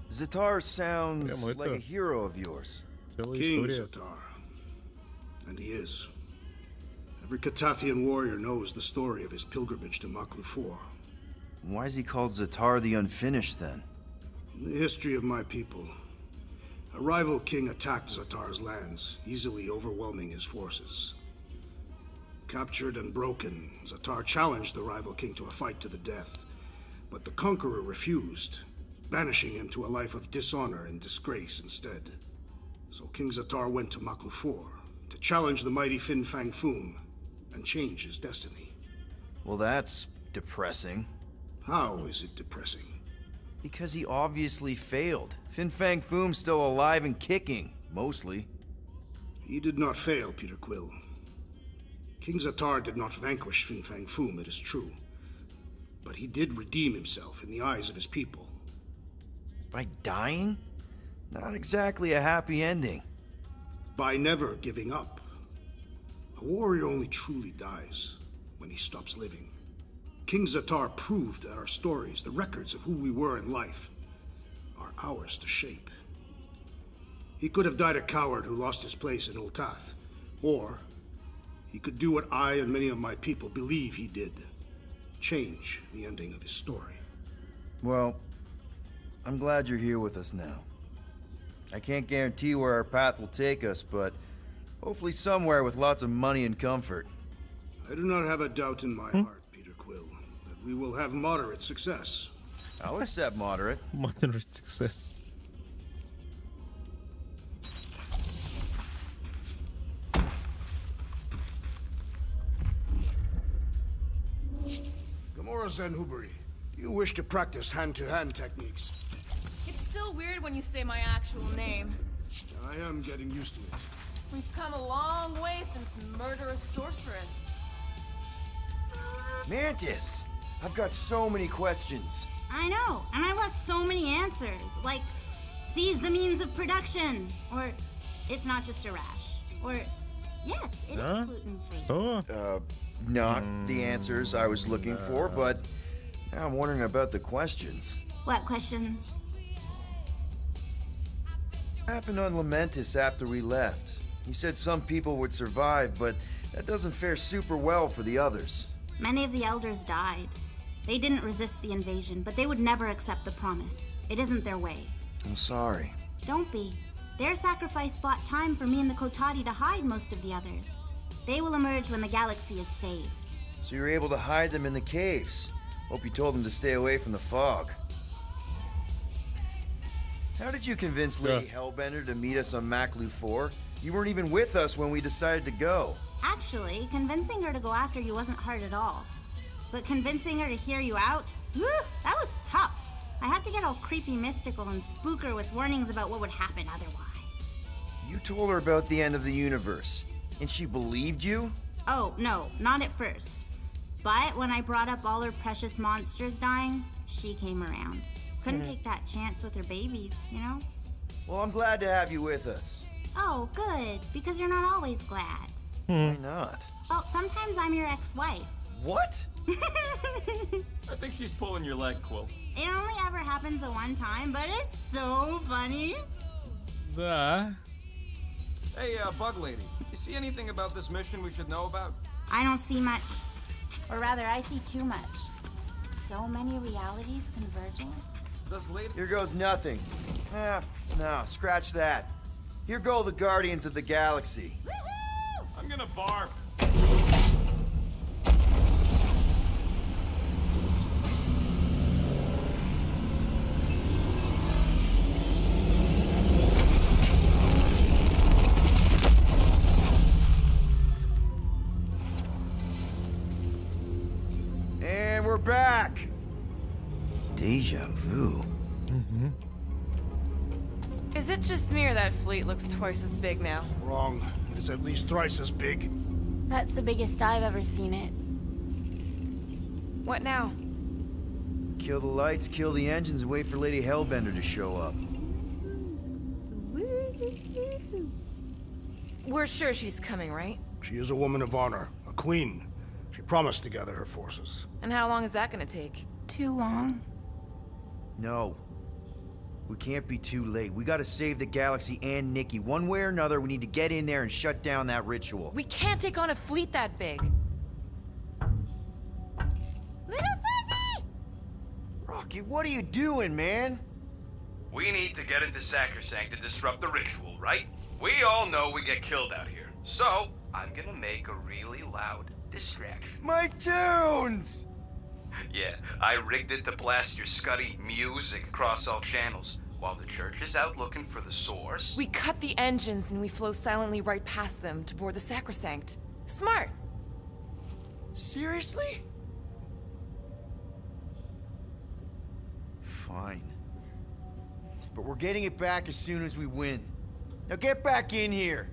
Zatar sounds
Прямо
like
это-
a hero of yours.
Целая
King
история.
Zatar. And he is. Every Catathian warrior knows the story of his pilgrimage to Maklu 4.
Why is he called Zatar the Unfinished then?
In the history of my people, a rival king attacked Zatar's lands, easily overwhelming his forces. Captured and broken, Zatar challenged the rival king to a fight to the death, but the conqueror refused, banishing him to a life of dishonor and disgrace instead. So King Zatar went to Maklu 4 to challenge the mighty Fin Fang Foom and change his destiny.
Well, that's depressing.
How is it depressing?
Because he obviously failed. Fin Fang Foom's still alive and kicking, mostly.
He did not fail, Peter Quill. King Zatar did not vanquish Fin Fang Foom, it is true. But he did redeem himself in the eyes of his people.
By dying? Not exactly a happy ending.
By never giving up. A warrior only truly dies when he stops living. King Zatar proved that our stories, the records of who we were in life, are ours to shape. He could have died a coward who lost his place in Ultath, or he could do what I and many of my people believe he did. Change the ending of his story.
Well, I'm glad you're here with us now. I can't guarantee where our path will take us, but hopefully somewhere with lots of money and comfort.
I do not have a doubt in my heart, Peter Quill, that we will have moderate success.
I'll accept moderate.
Moderate success.
Gamora Zenhubari, do you wish to practice hand-to-hand techniques?
It's still weird when you say my actual name.
I am getting used to it.
We've come a long way since Murderous Sorceress.
Mantis! I've got so many questions.
I know, and I want so many answers. Like, seize the means of production. Or, it's not just a rash. Or, yes, it is gluten-free.
Oh.
Not the answers I was looking for, but now I'm wondering about the questions.
What questions?
What happened on Lamentis after we left? You said some people would survive, but that doesn't fare super well for the others.
Many of the elders died. They didn't resist the invasion, but they would never accept the promise. It isn't their way.
I'm sorry.
Don't be. Their sacrifice bought time for me and the Kotati to hide most of the others. They will emerge when the galaxy is saved.
So you're able to hide them in the caves. Hope you told them to stay away from the fog. How did you convince Lady Hellbender to meet us on Maklu 4? You weren't even with us when we decided to go.
Actually, convincing her to go after you wasn't hard at all. But convincing her to hear you out, whew, that was tough. I had to get all creepy mystical and spook her with warnings about what would happen otherwise.
You told her about the end of the universe, and she believed you?
Oh, no, not at first. But when I brought up all her precious monsters dying, she came around. Couldn't take that chance with her babies, you know?
Well, I'm glad to have you with us.
Oh, good, because you're not always glad.
Why not?
Well, sometimes I'm your ex-wife.
What?
I think she's pulling your leg, Quill.
It only ever happens the one time, but it's so funny.
Да.
Hey, Bug Lady, you see anything about this mission we should know about?
I don't see much. Or rather, I see too much. So many realities converging.
Does Lady...
Here goes nothing. No, scratch that. Here go the Guardians of the Galaxy.
I'm gonna barf.
And we're back. Deja vu.
Is it just me or that fleet looks twice as big now?
Wrong. It is at least thrice as big.
That's the biggest I've ever seen it.
What now?
Kill the lights, kill the engines, and wait for Lady Hellbender to show up.
We're sure she's coming, right?
She is a woman of honor, a queen. She promised to gather her forces.
And how long is that gonna take?
Too long.
No. We can't be too late. We gotta save the galaxy and Nikki. One way or another, we need to get in there and shut down that ritual.
We can't take on a fleet that big.
Little Fuzzy!
Rocky, what are you doing, man?
We need to get into Sacrosanct to disrupt the ritual, right? We all know we get killed out here. So, I'm gonna make a really loud distraction.
My tunes!
Yeah, I rigged it to blast your scuddy music across all channels, while the church is out looking for the source.
We cut the engines and we flow silently right past them to board the Sacrosanct. Smart.
Seriously? Fine. But we're getting it back as soon as we win. Now get back in here!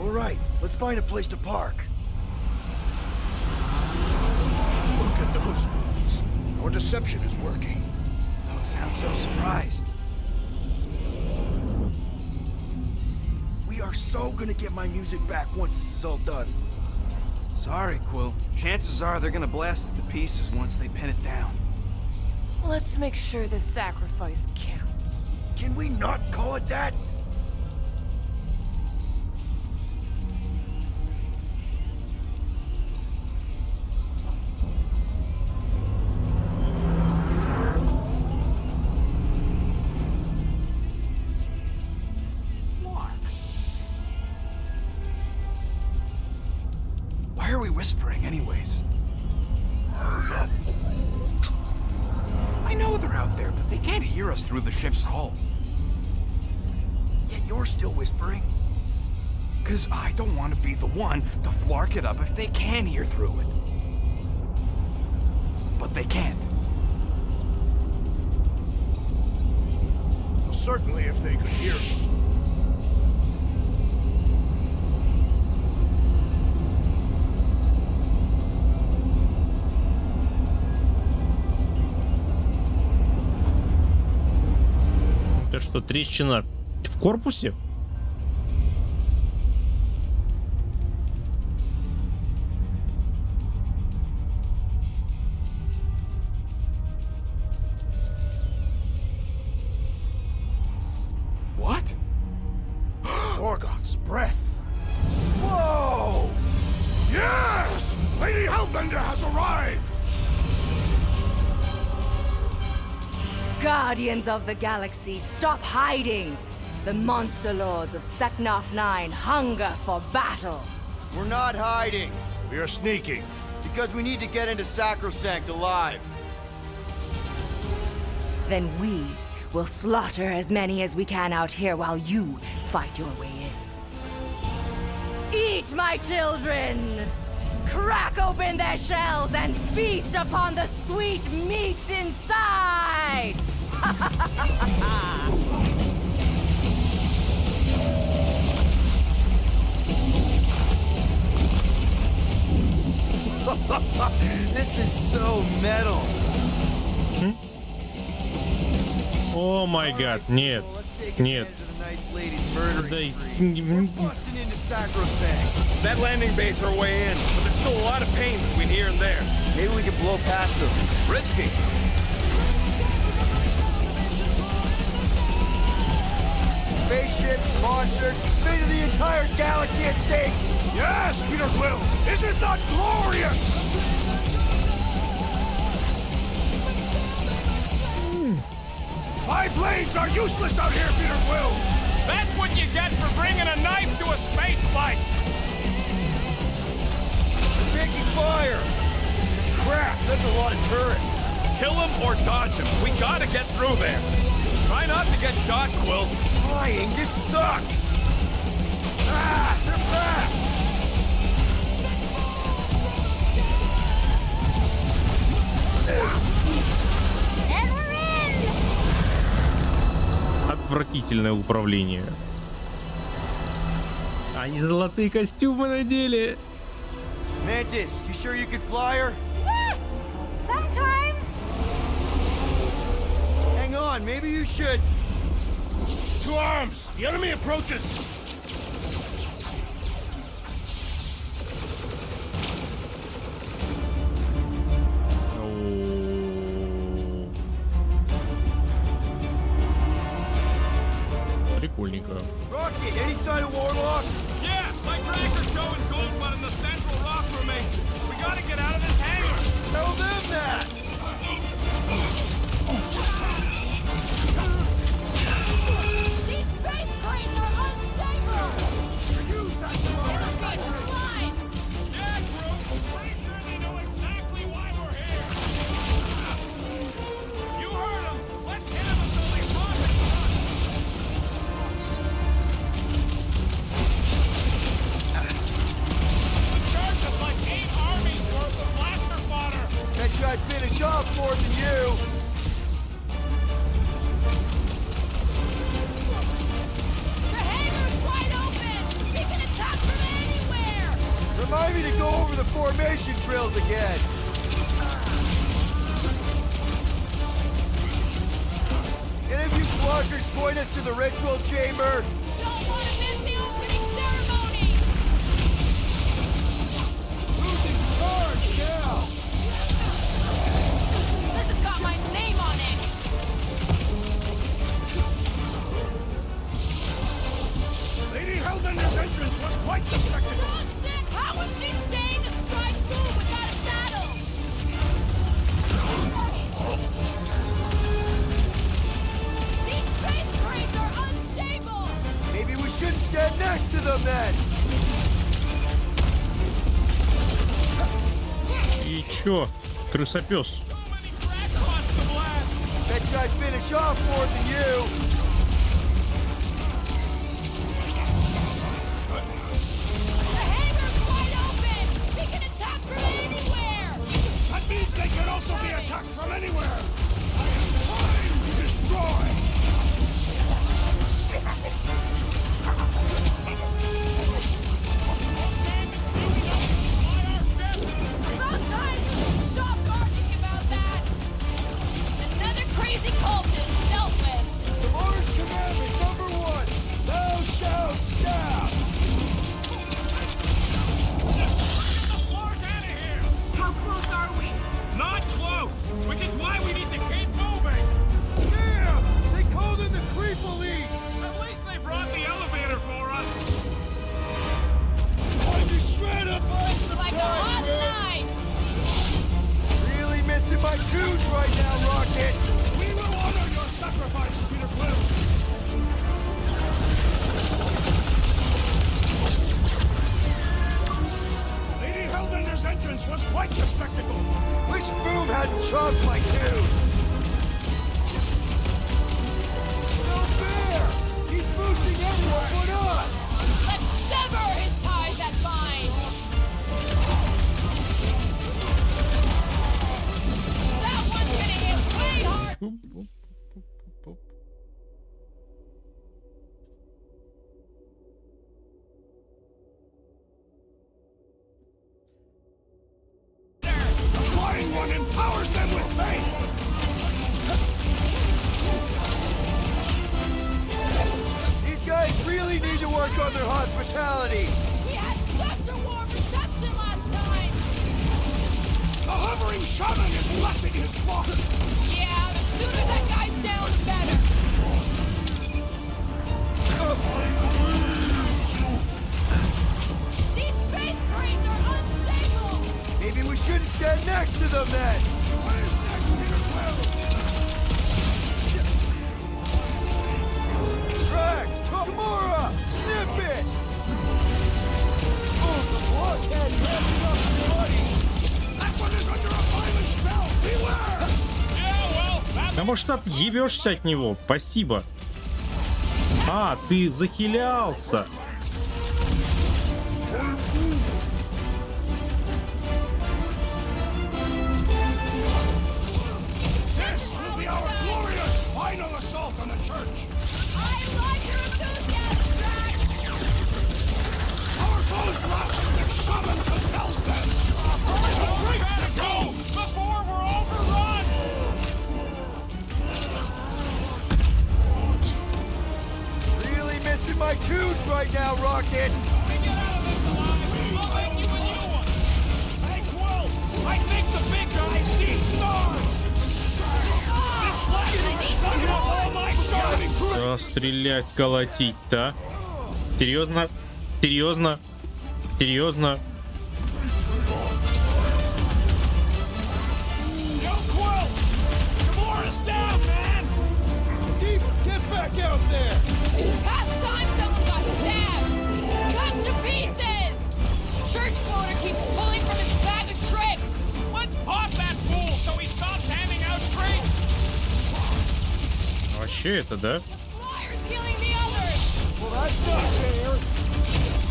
Alright, let's find a place to park.
Look at those fools. Our deception is working.
Don't sound so surprised.
We are so gonna get my music back once this is all done.
Sorry, Quill. Chances are they're gonna blast it to pieces once they pin it down.
Let's make sure this sacrifice counts.
Can we not call it that?
Why are we whispering anyways? I know they're out there, but they can't hear us through the ship's hull.
Yet you're still whispering.
'Cause I don't want to be the one to flark it up if they can hear through it. But they can't.
Well, certainly if they could hear us.
Это что, трещина в корпусе?
What?
Morgoth's breath.
Whoa!
Yes! Lady Hellbender has arrived!
Guardians of the Galaxy, stop hiding! The monster lords of Seknarf 9 hunger for battle!
We're not hiding.
We are sneaking.
Because we need to get into Sacrosanct alive.
Then we will slaughter as many as we can out here while you fight your way in. Eat, my children! Crack open their shells and feast upon the sweet meats inside!
This is so metal.
О май гад, нет, нет.
Busting into Sacrosanct.
That landing bay's our way in, but there's still a lot of pain between here and there.
Maybe we can blow past them.
Risky.
Spaceships, monsters, fate of the entire galaxy at stake.
Yes, Peter Quill! Isn't that glorious? My blades are useless out here, Peter Quill!
That's what you get for bringing a knife to a space fight.
They're taking fire. Crap, that's a lot of turrets.
Kill him or dodge him. We gotta get through there. Try not to get shot, Quill.
Flying, this sucks. Ah, they're fast.
And we're in!
Отвратительное управление. Они золотые костюмы надели.
Mantis, you sure you can fly her?
Yes! Sometimes!
Hang on, maybe you should.
To arms! The enemy approaches!
Прикольненько.
Rocket, any sign of Warlock?
Yeah, my tracker's going gold, but in the central rock formation. We gotta get out of this hangar.
Tell them that!
These space cranes are unstable!
I'd finish off more than you.
The hangar's wide open! We can attack from anywhere!
Remind me to go over the formation drills again. Can any of you Clarkers point us to the ritual chamber?
Don't want to miss the opening ceremony!
Who's in charge now?
This has got my name on it!
Lady Hellbender's entrance was quite the spectacle.
Constant! How was she staying astride food without a saddle? These space cranes are unstable!
Maybe we shouldn't stand next to them then.
И чё? Крысопёс.
So many crackpots to blast.
Bet you I'd finish off more than you.
The hangar's wide open! We can attack from anywhere!
That means they can also be attacked from anywhere. I am trying to destroy.
About time you stopped arguing about that! Another crazy cultist dealt with!
Tomorrow's commandment #1. Thou shalt stab.
How close are we?
Not close, which is why we need to keep moving.
Damn! They called in the creep elite.
At least they brought the elevator for us.
Time to shred up on some
Like a hot knife!
Really missing my tunes right now, Rocket.
We will honor your sacrifice, Peter Quill. Lady Hellbender's entrance was quite the spectacle.
Wish Boom hadn't chopped my tunes. No fair! He's boosting everyone but us!
Let's sever his ties that bind! That one's hitting him way hard!
The flying one empowers them with faith.
These guys really need to work on their hospitality.
We had such a warm reception last time!
The hovering shaman is blessing his flock.
Yeah, the sooner that guy's down, the better! These space cranes are unstable!
Maybe we shouldn't stand next to them then.
What is next, Peter Quill?
Drax, Tamora, snip it! Oh, the blockhead's ramping up his body.
That one is under a violent spell. Beware! Yeah, well, that's...
А может, отъебешься от него? Спасибо. А, ты захилялся.
This will be our glorious final assault on the church.
I like your enthusiasm, Drax!
Our foes laugh as the shaman compels them. We gotta go before we're overrun.
Really missing my tunes right now, Rocket.
We get out of this alive, we'll make you a new one. Hey, Quill, I think the big guy sees stars. This flashing is sucking up all my starving crew.
Да, стрелять, колотить-то. Серьезно? Серьезно? Серьезно?
Yo, Quill, Gamora's down, man.
Deep, get back out there.
Past time someone got stabbed! Cut to pieces! Church floater keeps pulling from his bag of tricks!
Let's pop that fool so he stops handing out treats.
Вообще это, да?
Flyer's healing the others!
Well, that's not fair.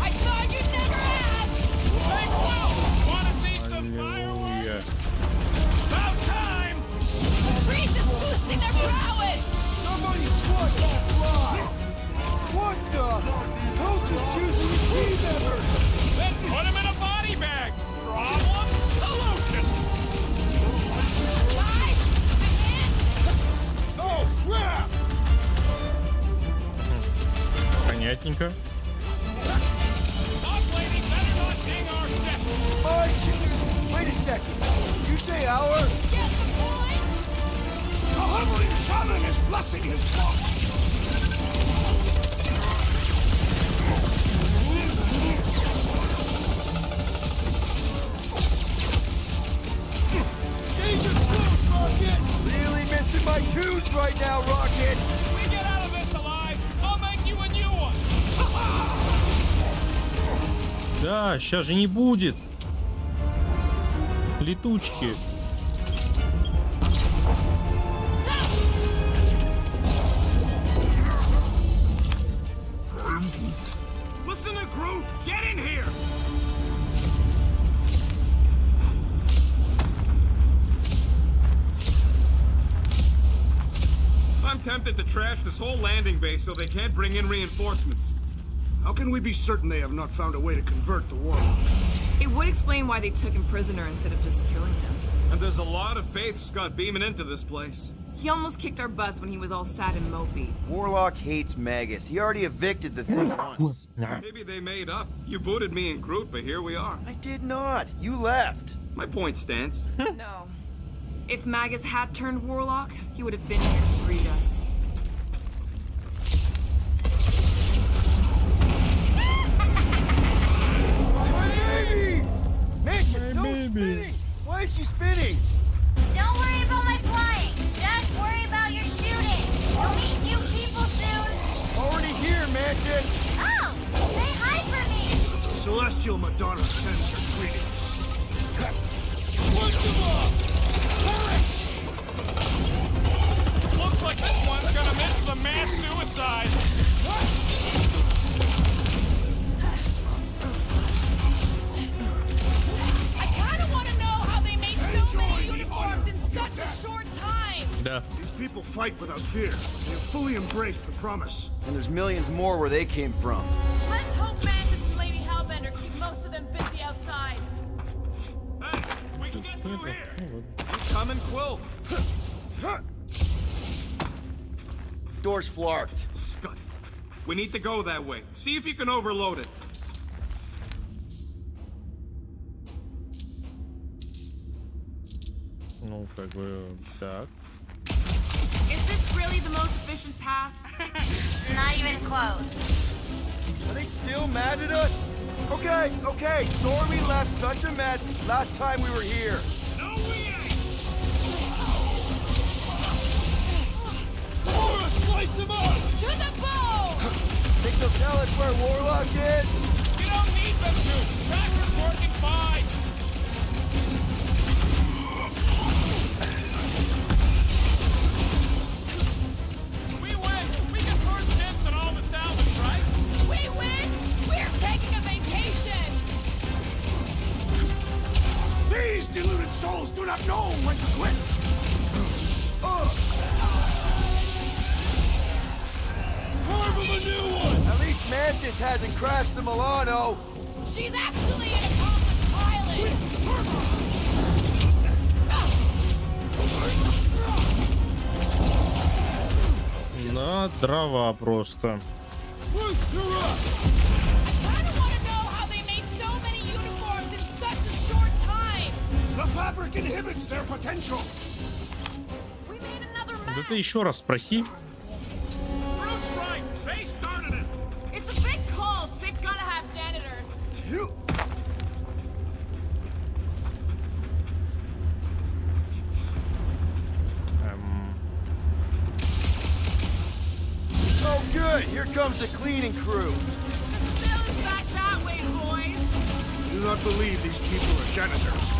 I thought you'd never ask!
Hey, Quill, wanna see some fireworks?
Аллилуйя.
About
Понятненько.
Oh shit! Wait a second. Did you say hour?
Get the point?
The hovering shaman is blessing his flock.
Really missing my tunes right now, Rocket!
We get out of this alive, I'll make you a new one.
Да, сейчас же не будет. Летучки.
Listen to Groot! Get in here! I'm tempted to trash this whole landing base so they can't bring in reinforcements.
How can we be certain they have not found a way to convert the warlock?
It would explain why they took him prisoner instead of just killing him.
And there's a lot of faith Scott beaming into this place.
He almost kicked our butts when he was all sad and mopey.
Warlock hates Magus. He already evicted the thing once.
Maybe they made up. You booted me and Groot, but here we are.
I did not. You left.
My point stands.
No. If Magus had turned warlock, he would have been here to greet us.
My baby! Mantis, no spinning! Why is she spinning?
Don't worry about my flying. Just worry about your shooting. You'll meet new people soon.
Already here, Mantis!
Oh, say hi for me.
The Celestial Madonna sends her greetings.
Punch him up! Perish! Looks like this one's gonna miss the mass suicide.
I kind of want to know how they made so many uniforms in such a short time.
Да.
These people fight without fear. They have fully embraced the promise.
And there's millions more where they came from.
Let's hope Mantis and Lady Hellbender keep most of them busy outside.
Hey, we can get through here. Come and Quill.
Door's flarked.
Scott, we need to go that way. See if you can overload it.
Ну, как бы, так.
Is this really the most efficient path?
Not even close.
Are they still mad at us? Okay, sorry we left such a mess last time we were here.
No, we ain't! Laura, slice him up!
To the bone!
Think they'll tell us where Warlock is?
You don't need them to! Tractor's working fine! We win! We get first dibs on all the salvage, right?
We win! We're taking a vacation!
These deluded souls do not know when to quit! Carve him a new one!
At least Mantis hasn't crashed the Milano.
She's actually an accomplished pilot!
На дрова просто.
I kind of want to know how they made so many uniforms in such a short time!
The fabric inhibits their potential!
We made another
Да
map!
ты еще раз спроси.
Groot's right! They started it!
It's a big cult, so they've got to have janitors.
Oh good, here comes the cleaning crew.
The bill's back that way, boys!
I do not believe these people are janitors.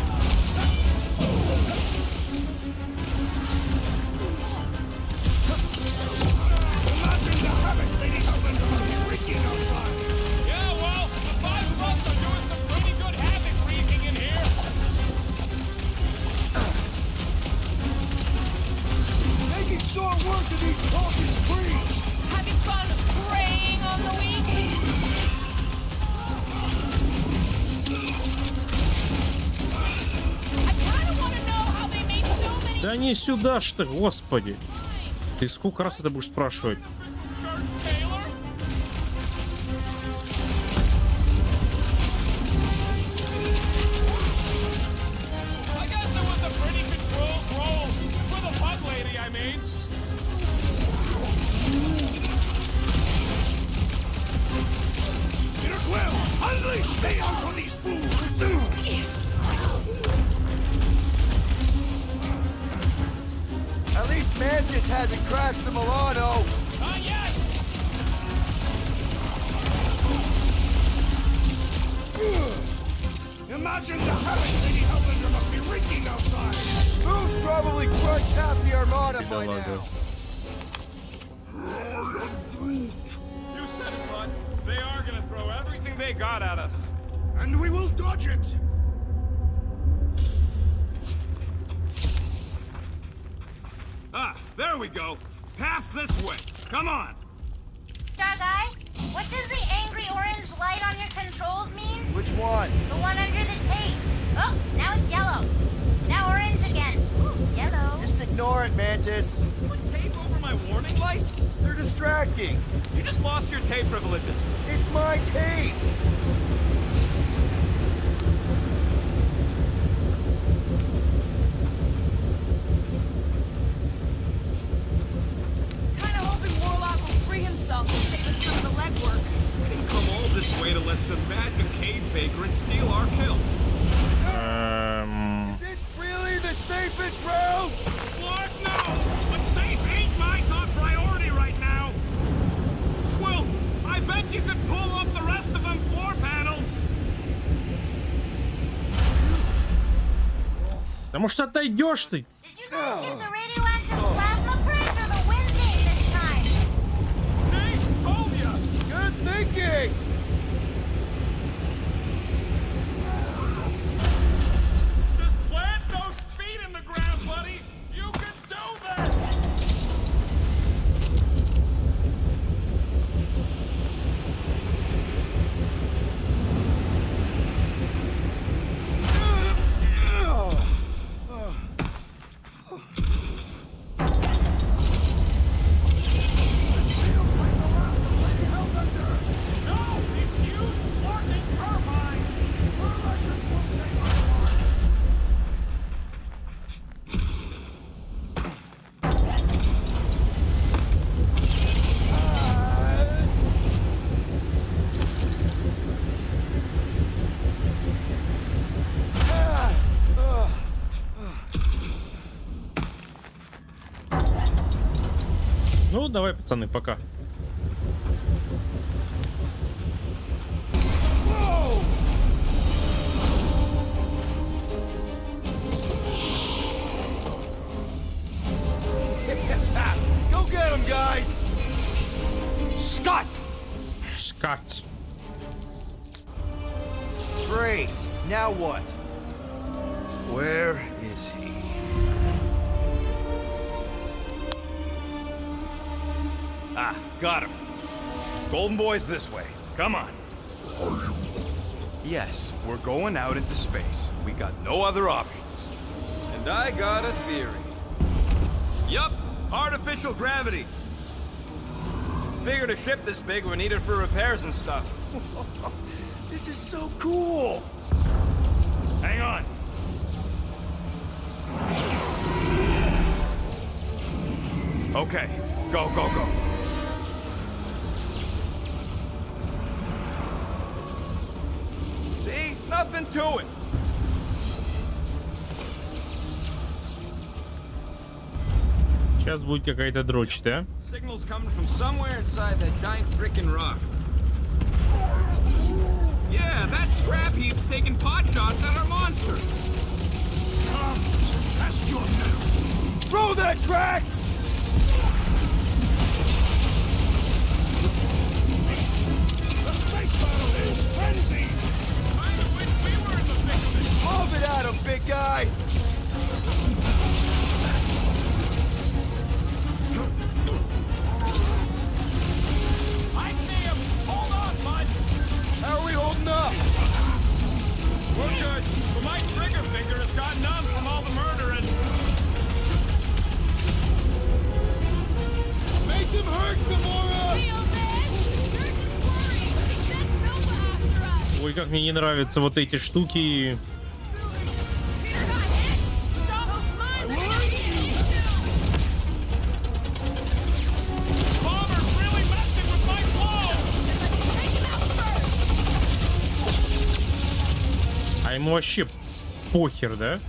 Imagine the havoc Lady Hellbender must be wreaking outside! Yeah, well, the five of us are doing some pretty good havoc wreaking in here! Making short work of these talking trees!
Having fun preying on the weak? I kind of want to know how they made so many...
Да не сюда ж ты, господи. Ты сколько раз это будешь спрашивать?
hasn't crashed the Milano.
Not yet!
Imagine the havoc Lady Hellbender must be wreaking outside.
Who's probably crushed half the Armada by now?
You said it, bud. They are gonna throw everything they got at us.
And we will dodge it.
Ah, there we go. Path's this way. Come on.
Star Guy, what does the angry orange light on your controls mean?
Which one?
The one under the tape. Oh, now it's yellow. Now orange again. Ooh, yellow.
Just ignore it, Mantis.
Put tape over my warning lights?
They're distracting.
You just lost your tape privileges.
It's my tape.
Kinda hoping Warlock will free himself and save us some of the legwork.
We didn't come all this way to let some magic cave vagrant steal our kill.
Is this really the safest route?
What? No! But safe ain't my top priority right now. Quill, I bet you could pull up the rest of them floor panels.
Да может отойдешь ты?
Did you guys use the radioactive plasma bridge or the wind gate this time?
See? Told ya!
Good thinking.
Just plant those feet in the ground, buddy! You can do this! No! It's used working turbines! Your legends will save our lives!
Ну, давай, пацаны, пока.
Go get him, guys.
Scott!
Шкац.
Great. Now what?
Where is he?
Ah, got him. Golden Boy's this way. Come on.
Yes, we're going out into space. We got no other options.
And I got a theory. Yup, artificial gravity. Figured a ship this big would need it for repairs and stuff.
This is so cool.
Hang on.
Okay, go, go, go.
See? Nothing to it.
Сейчас будет какая-то дрочь, да?
Signal's coming from somewhere inside that giant frickin' rock. Yeah, that scrap heap's taking pot shots at our monsters.
Come to test your mettle.
Throw that, Drax!
The space battle is frenzied.
Kind of wish we were in the thick of it.
Lob it at him, big guy.
I see him! Hold on, bud!
How are we holding up?
We're good, but my trigger finger has got numb from all the murdering.
Make them hurt, Gamora!
Feel this? Church is worried. They sent Nova after us.
Ой, как мне не nравятся вот эти штуки.
Peter got hit. Those mines are gonna be an issue.
Bomber's really messing with my flow!
Let's take him out first.
А ему вообще похер, да?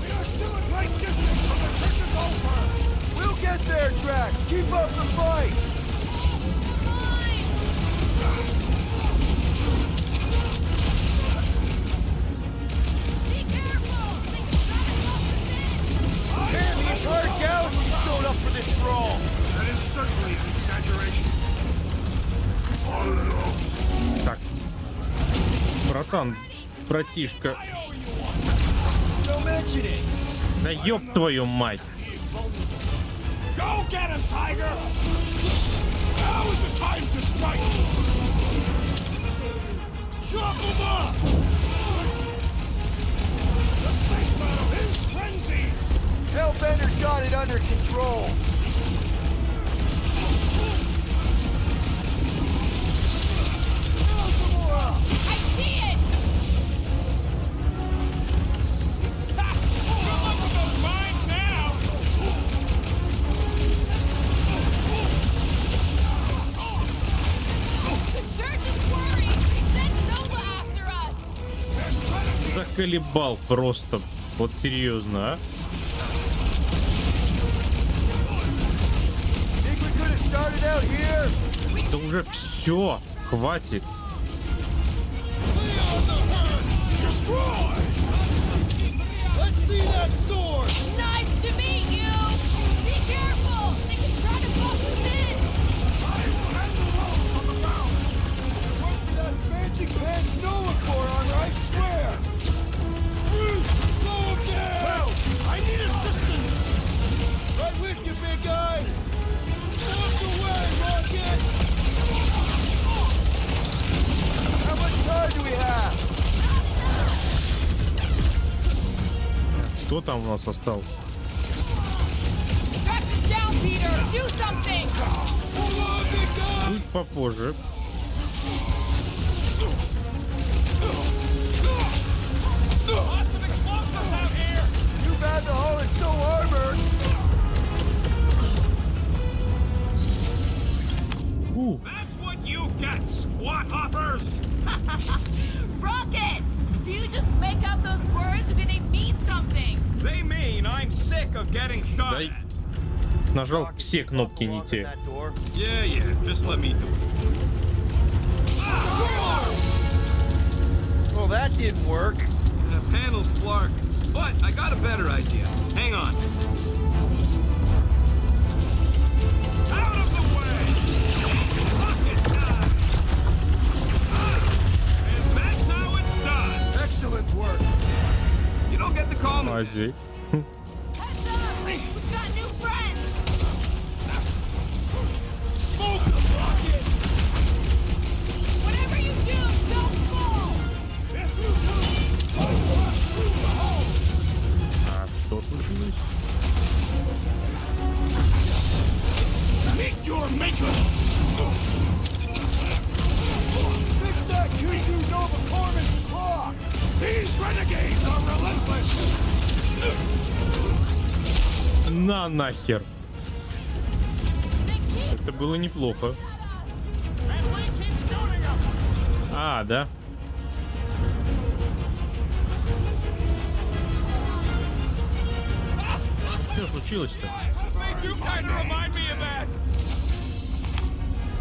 We are still a great distance from the church's altar.
We'll get there, Drax! Keep up the fight! Man, the entire galaxy showed up for this brawl!
That is certainly an exaggeration.
Так. Братан, братишка.
Don't mention it!
Да ёб твою мать.
Go get him, Tiger! Now is the time to strike! Chop him up! The space battle is frenzied!
Hellbender's got it under control!
I see it!
Ha! Good luck with those mines now!
The church is worried! They sent Nova after us!
Заколебал просто. Вот серьезно, а?
Think we could have started out here?
Это уже все. Хватит.
Destroy!
Let's see that sword!
Nice to meet you! Be careful! They can try to box us in!
That fancy pants Nova Corps armor, I swear!
Slow him down! Help! I need assistance!
Right with you, big guy! Out the way, Rocket! How much time do we have?
Кто там у нас остался?
Drax is down, Peter! Do something!
Чуть попозже.
Lots of explosives out here!
Too bad the hull is so armored!
That's what you get, squat hoppers!
Rocket! Do you just make up those words or do they mean something?
They mean I'm sick of getting shot
Дай.
at.
Нажал все кнопки не те.
Yeah, just let me do it.
Well, that didn't work.
The panel's flarked, but I got a better idea. Hang on.
Out of the way! Rocket time! And that's how it's done!
Excellent work.
You don't get the call, Medan.
Азей.
Heads up! We've got new friends!
Smoke the rocket!
Whatever you do, don't fall!
If you do, I'll rush through the hole!
А что случилось?
Meet your maker!
Fix that QQ Nova Corpsman's clock!
These renegades are relentless!
На нахер. Это было неплохо.
And we keep shooting them!
А, да? Что случилось-то?
They do kind of remind me of that!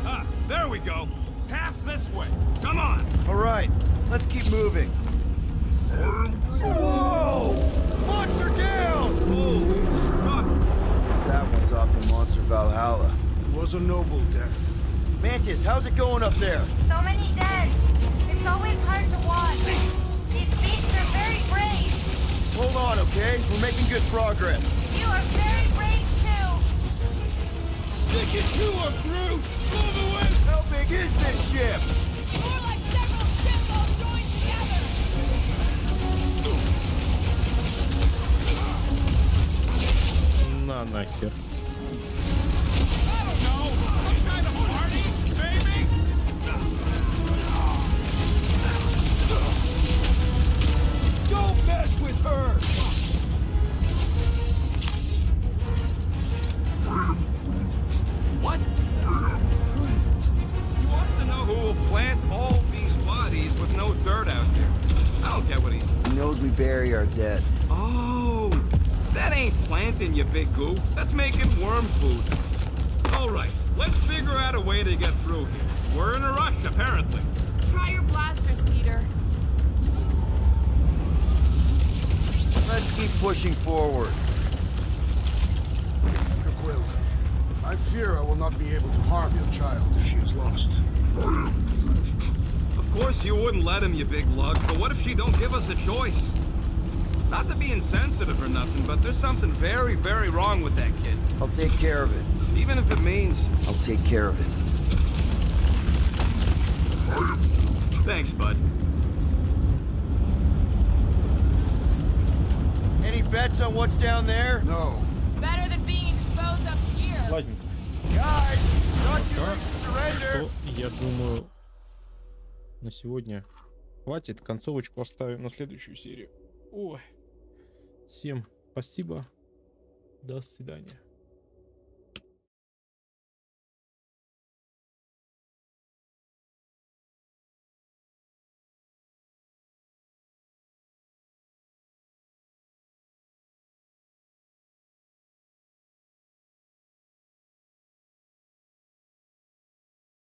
Ah, there we go. Path's this way. Come on.
All right, let's keep moving. Whoa! Monster down!
Holy Scott.
Guess that one's off to Monster Valhalla.
It was a noble death.
Mantis, how's it going up there?
So many dead. It's always hard to watch. These beasts are very brave.
Just hold on, okay? We're making good progress.
You are very brave too.
Stick it to her, Groot! Move away!
How big is this ship?
More like several ships all joined together!
На нахер.
I don't know! Some kind of party, maybe?
Don't mess with her!
What? He wants to know who will plant all these bodies with no dirt out there. I don't get what he's...
He knows we bury our dead.
Oh, That ain't planting, you big goof. That's making worm food. All right, let's figure out a way to get through here. We're in a rush, apparently.
Try your blasters, Peter.
Let's keep pushing forward.
Dr. Quill, I fear I will not be able to harm your child if she is lost.
Of course you wouldn't let him, you big lug, but what if she don't give us a choice? Not to be insensitive or nothing, but there's something very, very wrong with that kid.
I'll take care of it.
Even if it means...
I'll take care of it.
Thanks, bud.
Any bets on what's down there?
No.
Better than being exposed up here.
Ладненько.
Guys, it's not too
Да.
late to surrender.
Что, я думаю, на сегодня хватит. Концовочку оставим на следующую серию. Ой. Всем спасибо. До свидания.